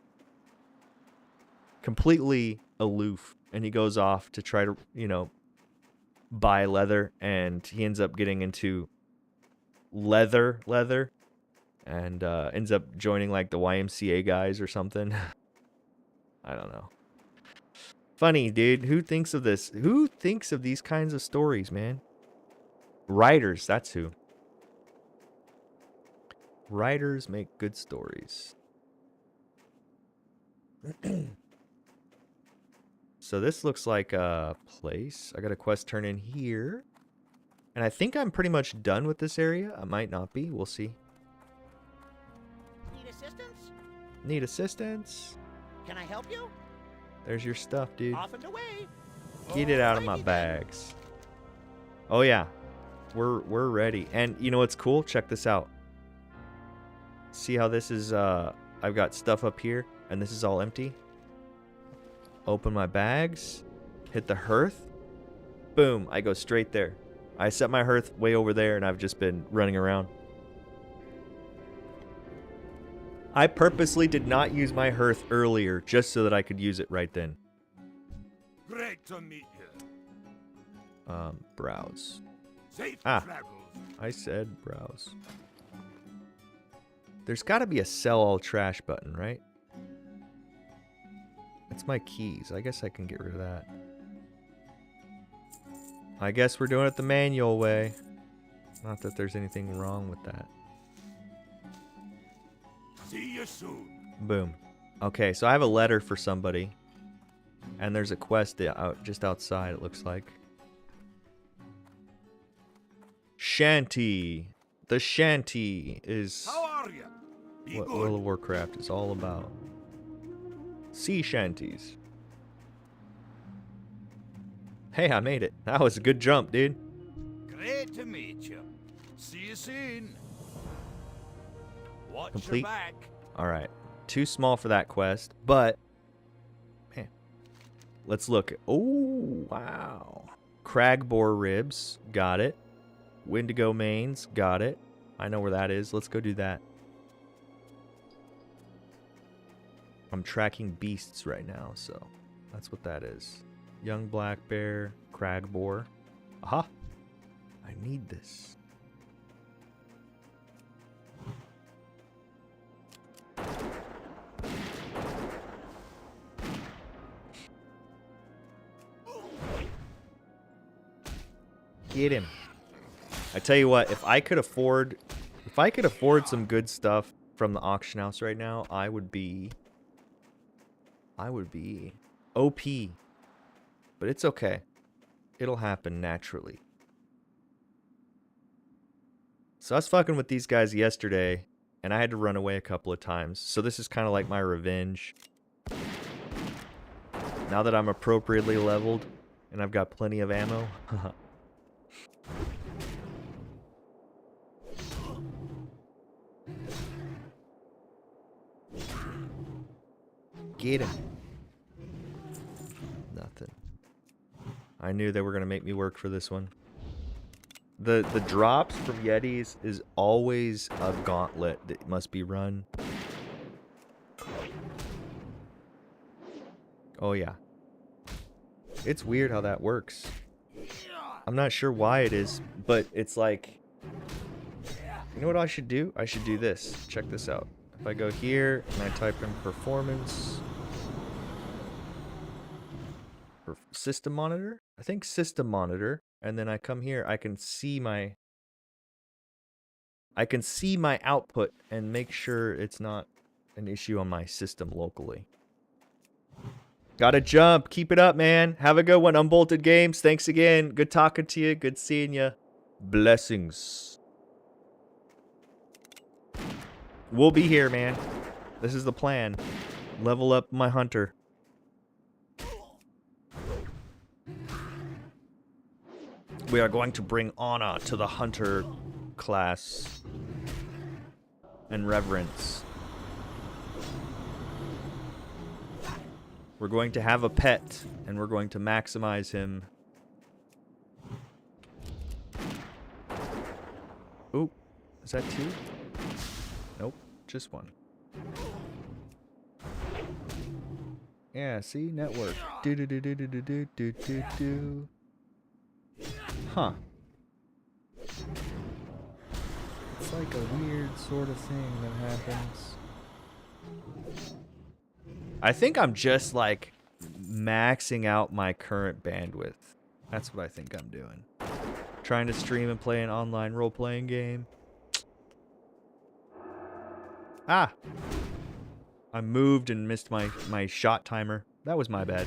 Speaker 1: completely aloof and he goes off to try to, you know, buy leather, and he ends up getting into leather and ends up joining like the YMCA guys or something. I don't know. Funny, dude. Who thinks of this? Who thinks of these kinds of stories, man? Writers, that's who. Writers make good stories. So this looks like a place. I got a quest turn in here. And I think I'm pretty much done with this area. I might not be. We'll see.
Speaker 3: Need assistance?
Speaker 1: Need assistance?
Speaker 3: Can I help you?
Speaker 1: There's your stuff, dude.
Speaker 3: Off and away.
Speaker 1: Get it out of my bags. Oh yeah. We're ready. And you know what's cool? Check this out. See how this is I've got stuff up here and this is all empty. Open my bags, hit the hearth, boom, I go straight there. I set my hearth way over there and I've just been running around. I purposely did not use my hearth earlier just so that I could use it right then.
Speaker 2: Great to meet you.
Speaker 1: Browse.
Speaker 2: Safe
Speaker 1: travels. I said browse. There's got to be a sell all trash button, right? It's my keys. I guess I can get rid of that. I guess we're doing it the manual way. Not that there's anything wrong with that.
Speaker 2: See you soon.
Speaker 1: Boom. Okay, so I have a letter for somebody. And there's a quest out just outside, it looks like. Shanty. The shanty is
Speaker 2: How are you? Be
Speaker 1: what
Speaker 2: good.
Speaker 1: World of Warcraft is all about. Sea shanties. Hey, I made it. That was a good jump, dude.
Speaker 2: Great to meet you. See you soon. Watch
Speaker 1: Complete.
Speaker 2: your back.
Speaker 1: All right. Too small for that quest, but man, let's look. Oh, wow. Cragboar ribs. Got it. Wendigo mains. Got it. I know where that is. Let's go do that. I'm tracking beasts right now, so that's what that is. Young black bear, cragboar. Aha! I need this. Get him. I tell you what, if I could afford some good stuff from the auction house right now, I would be OP. But it's okay. It'll happen naturally. So I was fucking with these guys yesterday, and I had to run away a couple of times. So this is kind of like my revenge. Now that I'm appropriately leveled, and I've got plenty of ammo. Get him. Nothing. I knew they were going to make me work for this one. The drops from Yetis is always a gauntlet that must be run. Oh yeah. It's weird how that works. I'm not sure why it is, but it's like, you know what I should do? I should do this. Check this out. If I go here and I type in performance, system monitor, I think system monitor, and then I come here, I can see my output and make sure it's not an issue on my system locally. Gotta jump. Keep it up, man. Have a good one, Unbolted Games. Thanks again. Good talking to you. Good seeing you. Blessings. We'll be here, man. This is the plan. Level up my hunter. We are going to bring honor to the hunter class and reverence. We're going to have a pet, and we're going to maximize him. Ooh, is that two? Nope, just one. Yeah, see? Network. Do-do-do-do-do-do-do-do-do. Huh. It's like a weird sort of thing that happens. I think I'm just like maxing out my current bandwidth. That's what I think I'm doing. Trying to stream and play an online role-playing game. Ah! I moved and missed my shot timer. That was my bad.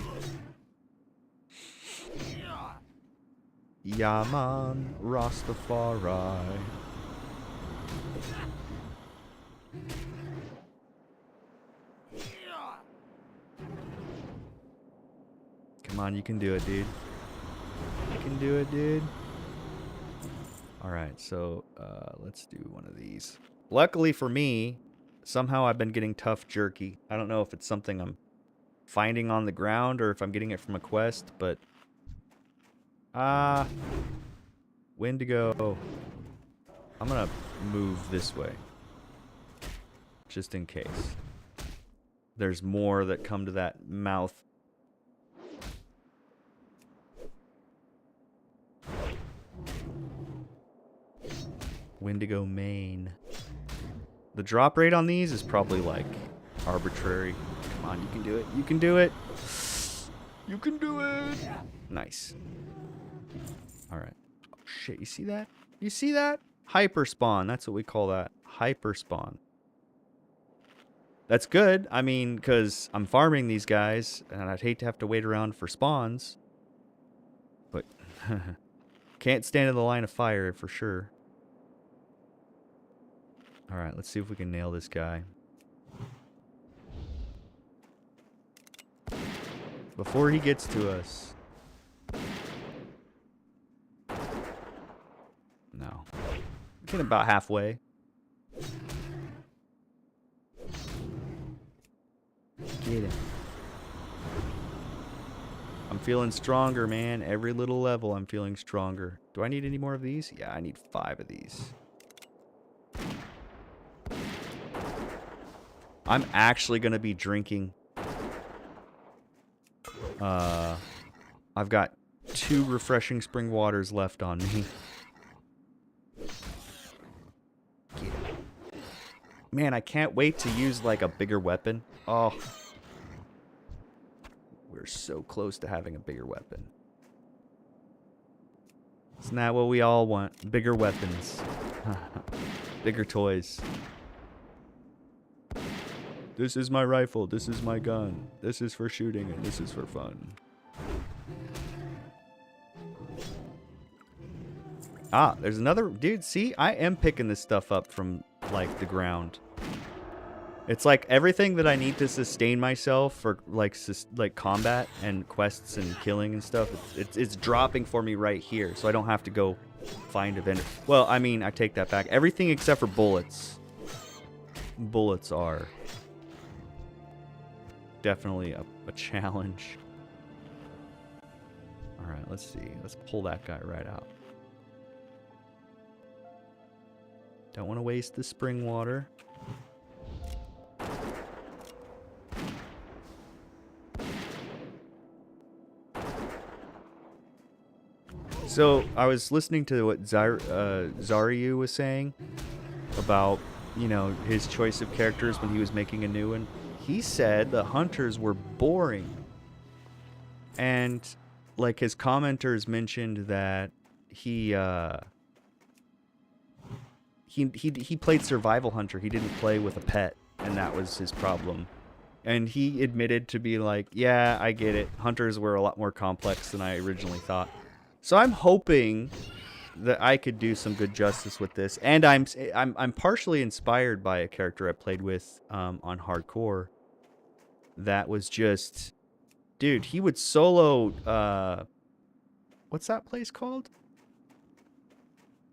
Speaker 1: Yaman Rastafari. Come on, you can do it, dude. You can do it, dude. Alright, so let's do one of these. Luckily for me, somehow I've been getting tough jerky. I don't know if it's something I'm finding on the ground or if I'm getting it from a quest, but... Wendigo. I'm gonna move this way. Just in case. There's more that come to that mouth. Wendigo Main. The drop rate on these is probably like arbitrary. Come on, you can do it. You can do it. You can do it. Nice. All right. Oh, shit, you see that? You see that? Hyper spawn. That's what we call that. Hyper spawn. That's good. I mean, because I'm farming these guys, and I'd hate to have to wait around for spawns. But can't stand in the line of fire for sure. All right, let's see if we can nail this guy. Before he gets to us. No. Getting about halfway. Get him. I'm feeling stronger, man. Every little level, I'm feeling stronger. Do I need any more of these? Yeah, I need 5 of these. I'm actually going to be drinking. I've got 2 refreshing spring waters left on me. Man, I can't wait to use like a bigger weapon. Oh. We're so close to having a bigger weapon. Isn't that what we all want? Bigger weapons. Bigger toys. This is my rifle. This is my gun. This is for shooting and this is for fun. Ah, there's another... Dude, see? I am picking this stuff up from, like, the ground. It's like everything that I need to sustain myself for like combat and quests and killing and stuff. It's dropping for me right here, so I don't have to go find a vendor. Well, I mean, I take that back. Everything except for bullets. Bullets are definitely a challenge. All right, let's see. Let's pull that guy right out. Don't want to waste the spring water. So I was listening to what Zaryu was saying about, you know, his choice of characters when he was making a new one. He said the hunters were boring. And like his commenters mentioned that he played survival hunter. He didn't play with a pet, and that was his problem. And he admitted to be like, yeah, I get it. Hunters were a lot more complex than I originally thought. So I'm hoping that I could do some good justice with this. And I'm partially inspired by a character I played with on hardcore. That was just, dude, he would solo what's that place called?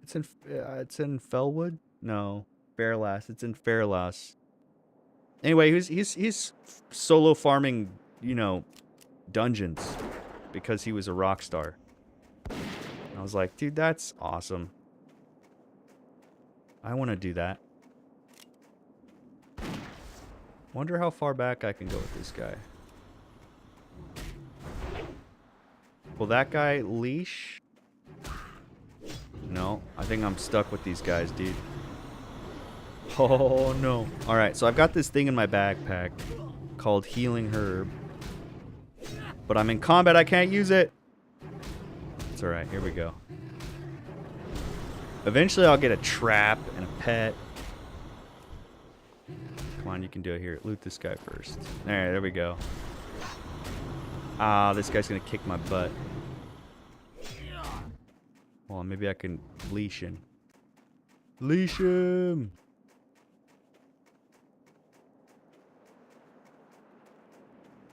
Speaker 1: It's in Fellwood? No, Fairlass. It's in Fairlass. Anyway, he's solo farming, you know, dungeons because he was a rock star. I was like, dude, that's awesome. I want to do that. Wonder how far back I can go with this guy. Will that guy leash? No, I think I'm stuck with these guys, dude. Oh, no. Alright, so I've got this thing in my backpack called Healing Herb. But I'm in combat, I can't use it. It's alright, here we go. Eventually I'll get a trap and a pet. Come on, you can do it here. Loot this guy first. Alright, there we go. Ah, this guy's gonna kick my butt. Well, maybe I can leash him. Leash him!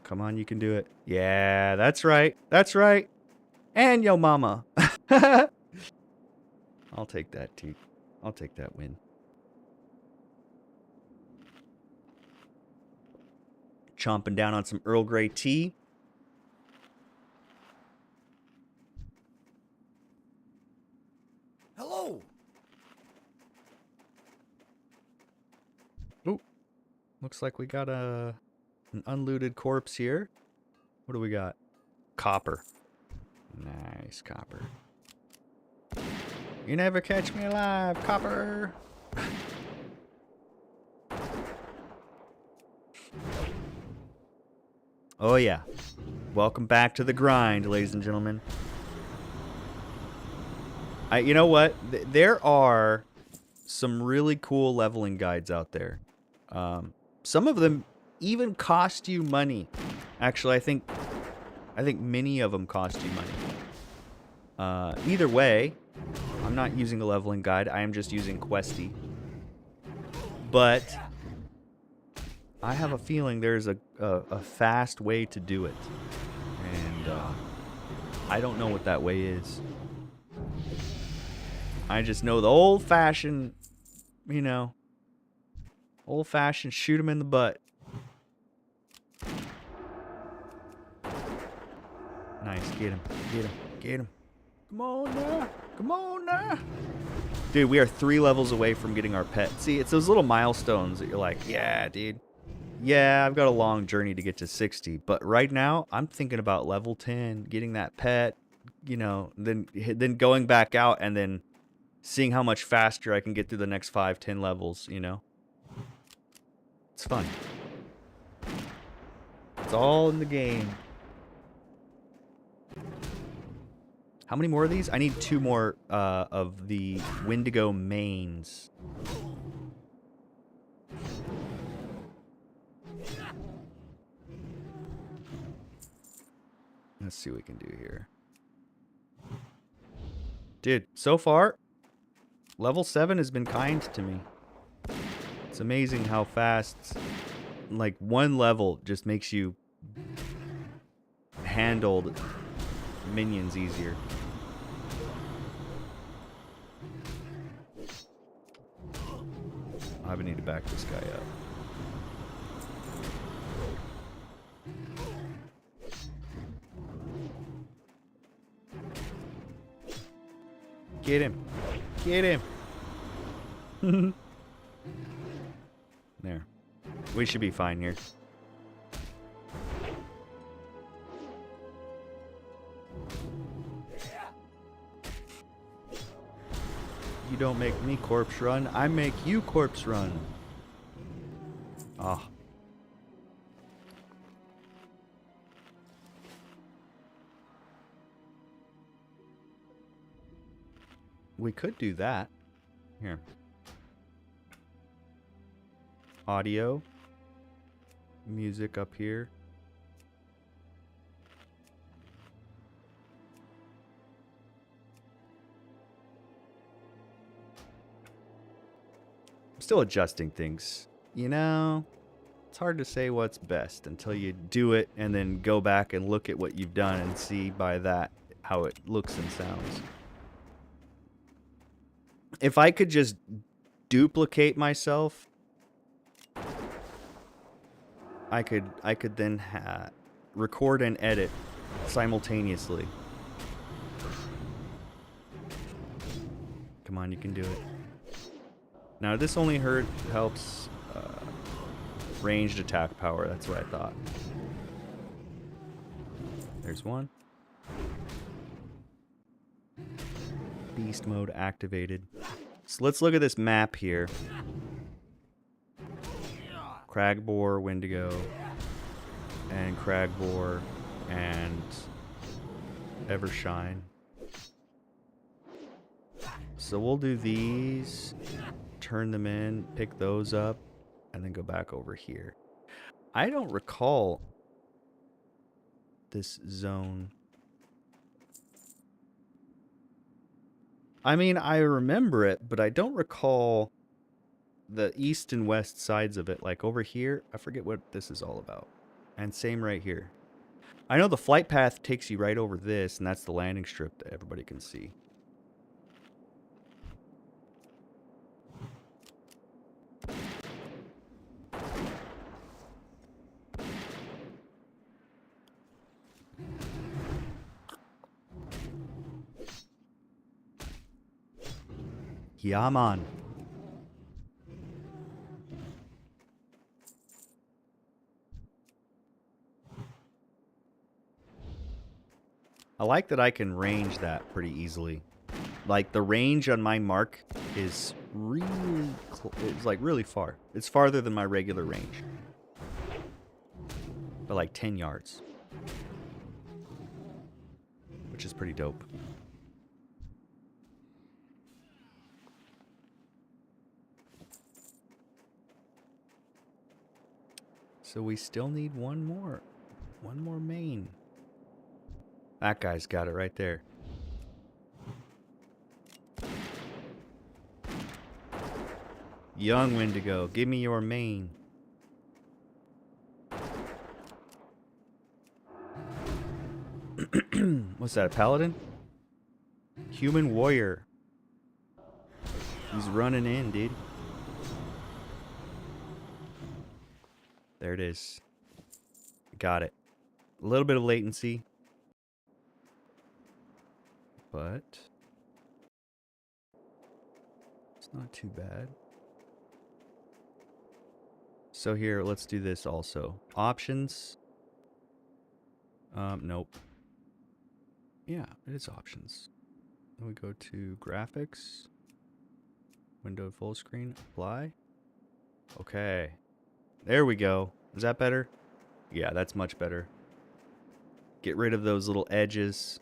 Speaker 1: Come on, you can do it. Yeah, that's right. That's right. And yo mama. I'll take that, too. I'll take that win. Chomping down on some Earl Grey tea.
Speaker 2: Hello.
Speaker 1: Ooh. Looks like we got an unlooted corpse here. What do we got? Copper. Nice copper. You never catch me alive, copper. Oh yeah. Welcome back to the grind, ladies and gentlemen. You know what? There are some really cool leveling guides out there. Some of them even cost you money. Actually, I think many of them cost you money. Either way, I'm not using a leveling guide. I am just using Questy. But I have a feeling there's a fast way to do it. And I don't know what that way is. I just know the old-fashioned, you know, old-fashioned shoot him in the butt. Nice, get him, get him, get him. Come on now, come on now. Dude, we are 3 levels away from getting our pet. See, it's those little milestones that you're like, yeah, dude. Yeah, I've got a long journey to get to 60. But right now, I'm thinking about level 10, getting that pet, you know, then going back out and then seeing how much faster I can get through the next 5-10 levels, you know? It's fun. It's all in the game. How many more of these? I need 2 more of the Wendigo mains. Let's see what we can do here. Dude, so far, level 7 has been kind to me. It's amazing how fast like one level just makes you handle minions easier. I need to back this guy up. Get him. Get him. There. We should be fine here. You don't make me corpse run, I make you corpse run. Ah. We could do that. Here. Audio. Music up here. I'm still adjusting things. You know, it's hard to say what's best until you do it and then go back and look at what you've done and see by that how it looks and sounds. If I could just duplicate myself, I could then record and edit simultaneously. Come on, you can do it. Now this only helps ranged attack power. That's what I thought. There's one. Beast mode activated. So let's look at this map here. Cragbore, Wendigo, and Cragbore, and Evershine. So we'll do these, turn them in, pick those up, and then go back over here. I don't recall this zone. I mean, I remember it, but I don't recall the east and west sides of it. Like over here, I forget what this is all about. And same right here. I know the flight path takes you right over this, and that's the landing strip that everybody can see. Yeah, man. I like that I can range that pretty easily. Like the range on my mark is really it's like really far. It's farther than my regular range. By like 10 yards. Which is pretty dope. So we still need one more main. That guy's got it right there. Young Wendigo, give me your main. What's that, a paladin? Human warrior. He's running in, dude. There it is. Got it. A little bit of latency. But it's not too bad. So here, let's do this also. Options. Nope. Yeah, it is options. Then we go to graphics. Window full screen. Apply. Okay. There we go. Is that better? Yeah, that's much better. Get rid of those little edges.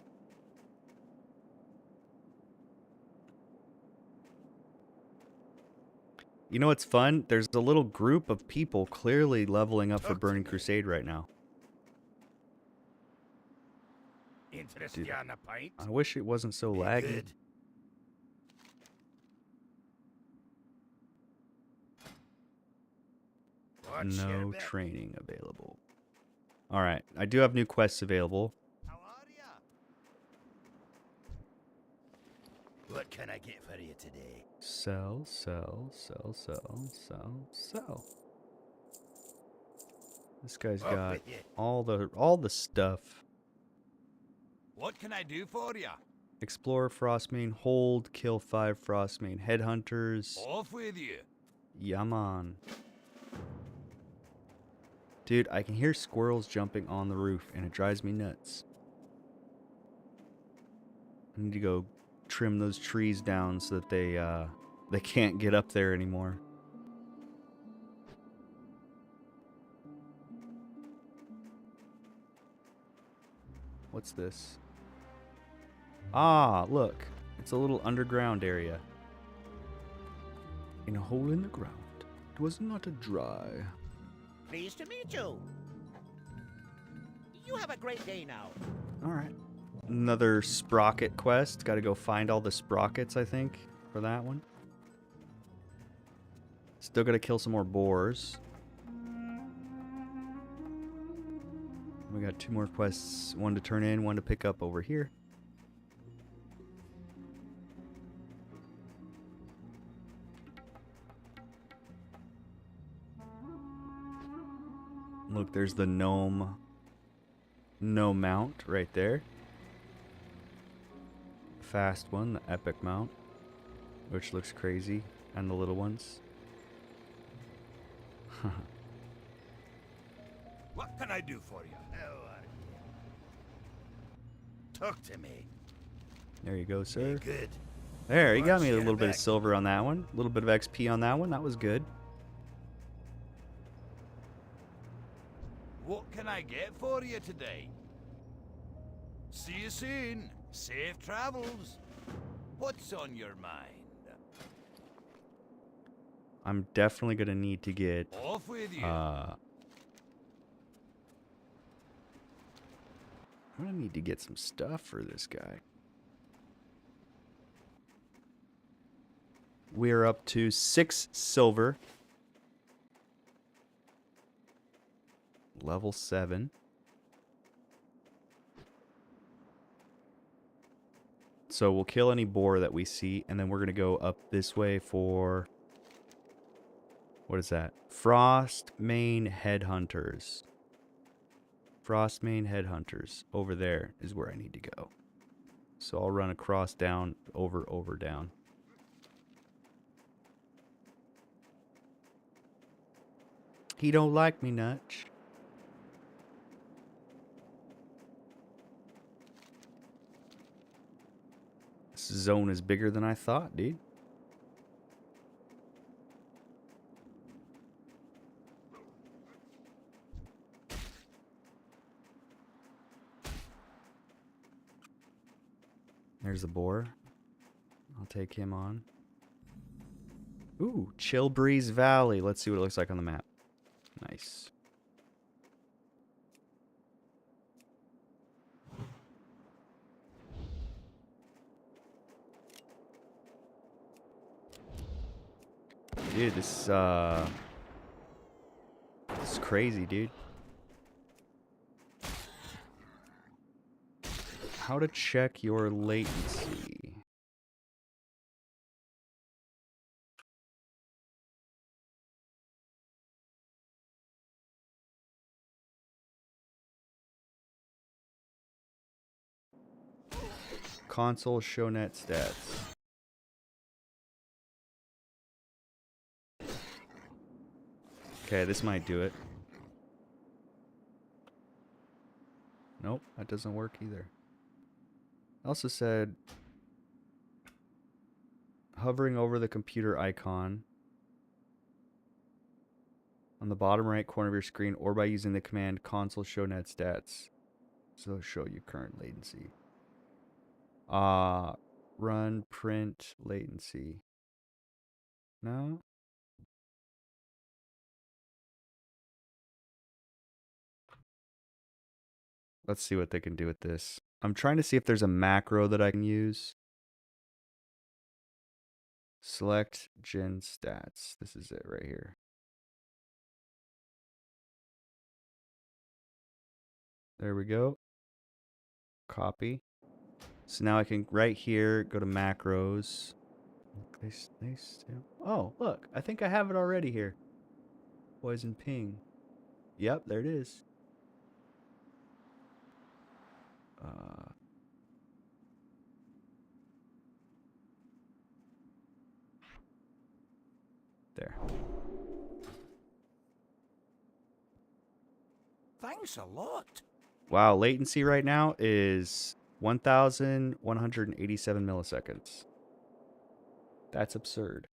Speaker 1: You know what's fun? There's a little group of people clearly leveling up for Burning Crusade right now. Dude, I wish it wasn't so laggy.
Speaker 2: What's your
Speaker 1: No
Speaker 2: bet?
Speaker 1: training available. All right, I do have new quests available.
Speaker 2: How are ya? What can I get for you today?
Speaker 1: Sell, sell, sell, sell, sell, sell. This guy's
Speaker 2: Off
Speaker 1: got
Speaker 2: with you.
Speaker 1: all the stuff.
Speaker 2: What can I do for ya?
Speaker 1: Explore Frostmane, hold, kill 5 Frostmane headhunters.
Speaker 2: Off with you.
Speaker 1: Yaman. Dude, I can hear squirrels jumping on the roof and it drives me nuts. I need to go trim those trees down so that they can't get up there anymore. What's this? Ah, look. It's a little underground area. In a hole in the ground. It was not a dry.
Speaker 3: Pleased to meet you. You have a great day now.
Speaker 1: Alright. Another sprocket quest. Gotta go find all the sprockets, I think, for that one. Still gotta kill some more boars. We got 2 more quests. One to turn in, one to pick up over here. Look, there's the gnome mount right there. Fast one, the epic mount, which looks crazy, and the little ones.
Speaker 2: What can I do for you? How are you? Talk to me.
Speaker 1: There you go, sir.
Speaker 2: Good.
Speaker 1: There, you got me a
Speaker 2: Watch
Speaker 1: little
Speaker 2: your
Speaker 1: bit of
Speaker 2: back.
Speaker 1: silver on that one. A little bit of XP on that one. That was good.
Speaker 2: What can I get for you today? See you soon. Safe travels. What's on your mind?
Speaker 1: I'm definitely gonna need to get
Speaker 2: Off with you.
Speaker 1: I'm gonna need to get some stuff for this guy. We're up to 6 silver. Level 7. So we'll kill any boar that we see, and then we're gonna go up this way for... What is that? Frostmane headhunters. Frostmane headhunters. Over there is where I need to go. So I'll run across, down, over, down. He don't like me much. This zone is bigger than I thought, dude. There's the boar. I'll take him on. Ooh, Chill Breeze Valley. Let's see what it looks like on the map. Nice. Dude, this is crazy, dude. How to check your latency. Console show net stats. Okay, this might do it. Nope, that doesn't work either. Also said hovering over the computer icon on the bottom right corner of your screen or by using the command console show net stats. So it'll show you current latency. Run print latency. No? Let's see what they can do with this. I'm trying to see if there's a macro that I can use. Select gen stats. This is it right here. There we go. Copy. So now I can, right here, go to macros. Oh, look. I think I have it already here. Poison ping. Yep, there it is. There.
Speaker 2: Thanks a lot.
Speaker 1: Wow, latency right now is 1,187 milliseconds. That's absurd.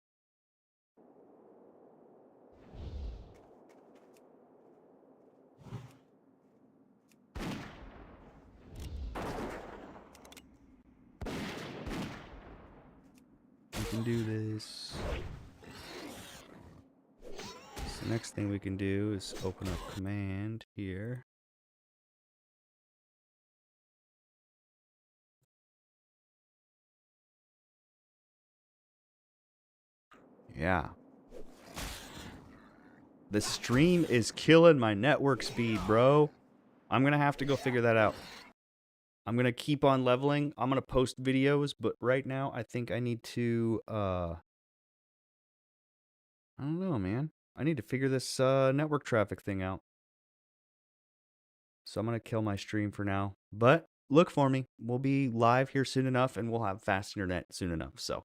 Speaker 1: We can do this. So the next thing we can do is open up command here. Yeah. The stream is killing my network speed, bro. I'm going to have to go figure that out. I'm going to keep on leveling. I'm going to post videos, but right now I think I need to, I don't know, man. I need to figure this network traffic thing out. So I'm going to kill my stream for now. But look for me. We'll be live here soon enough, and we'll have fast internet soon enough. So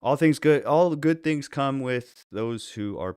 Speaker 1: all things good. All the good things come with those who are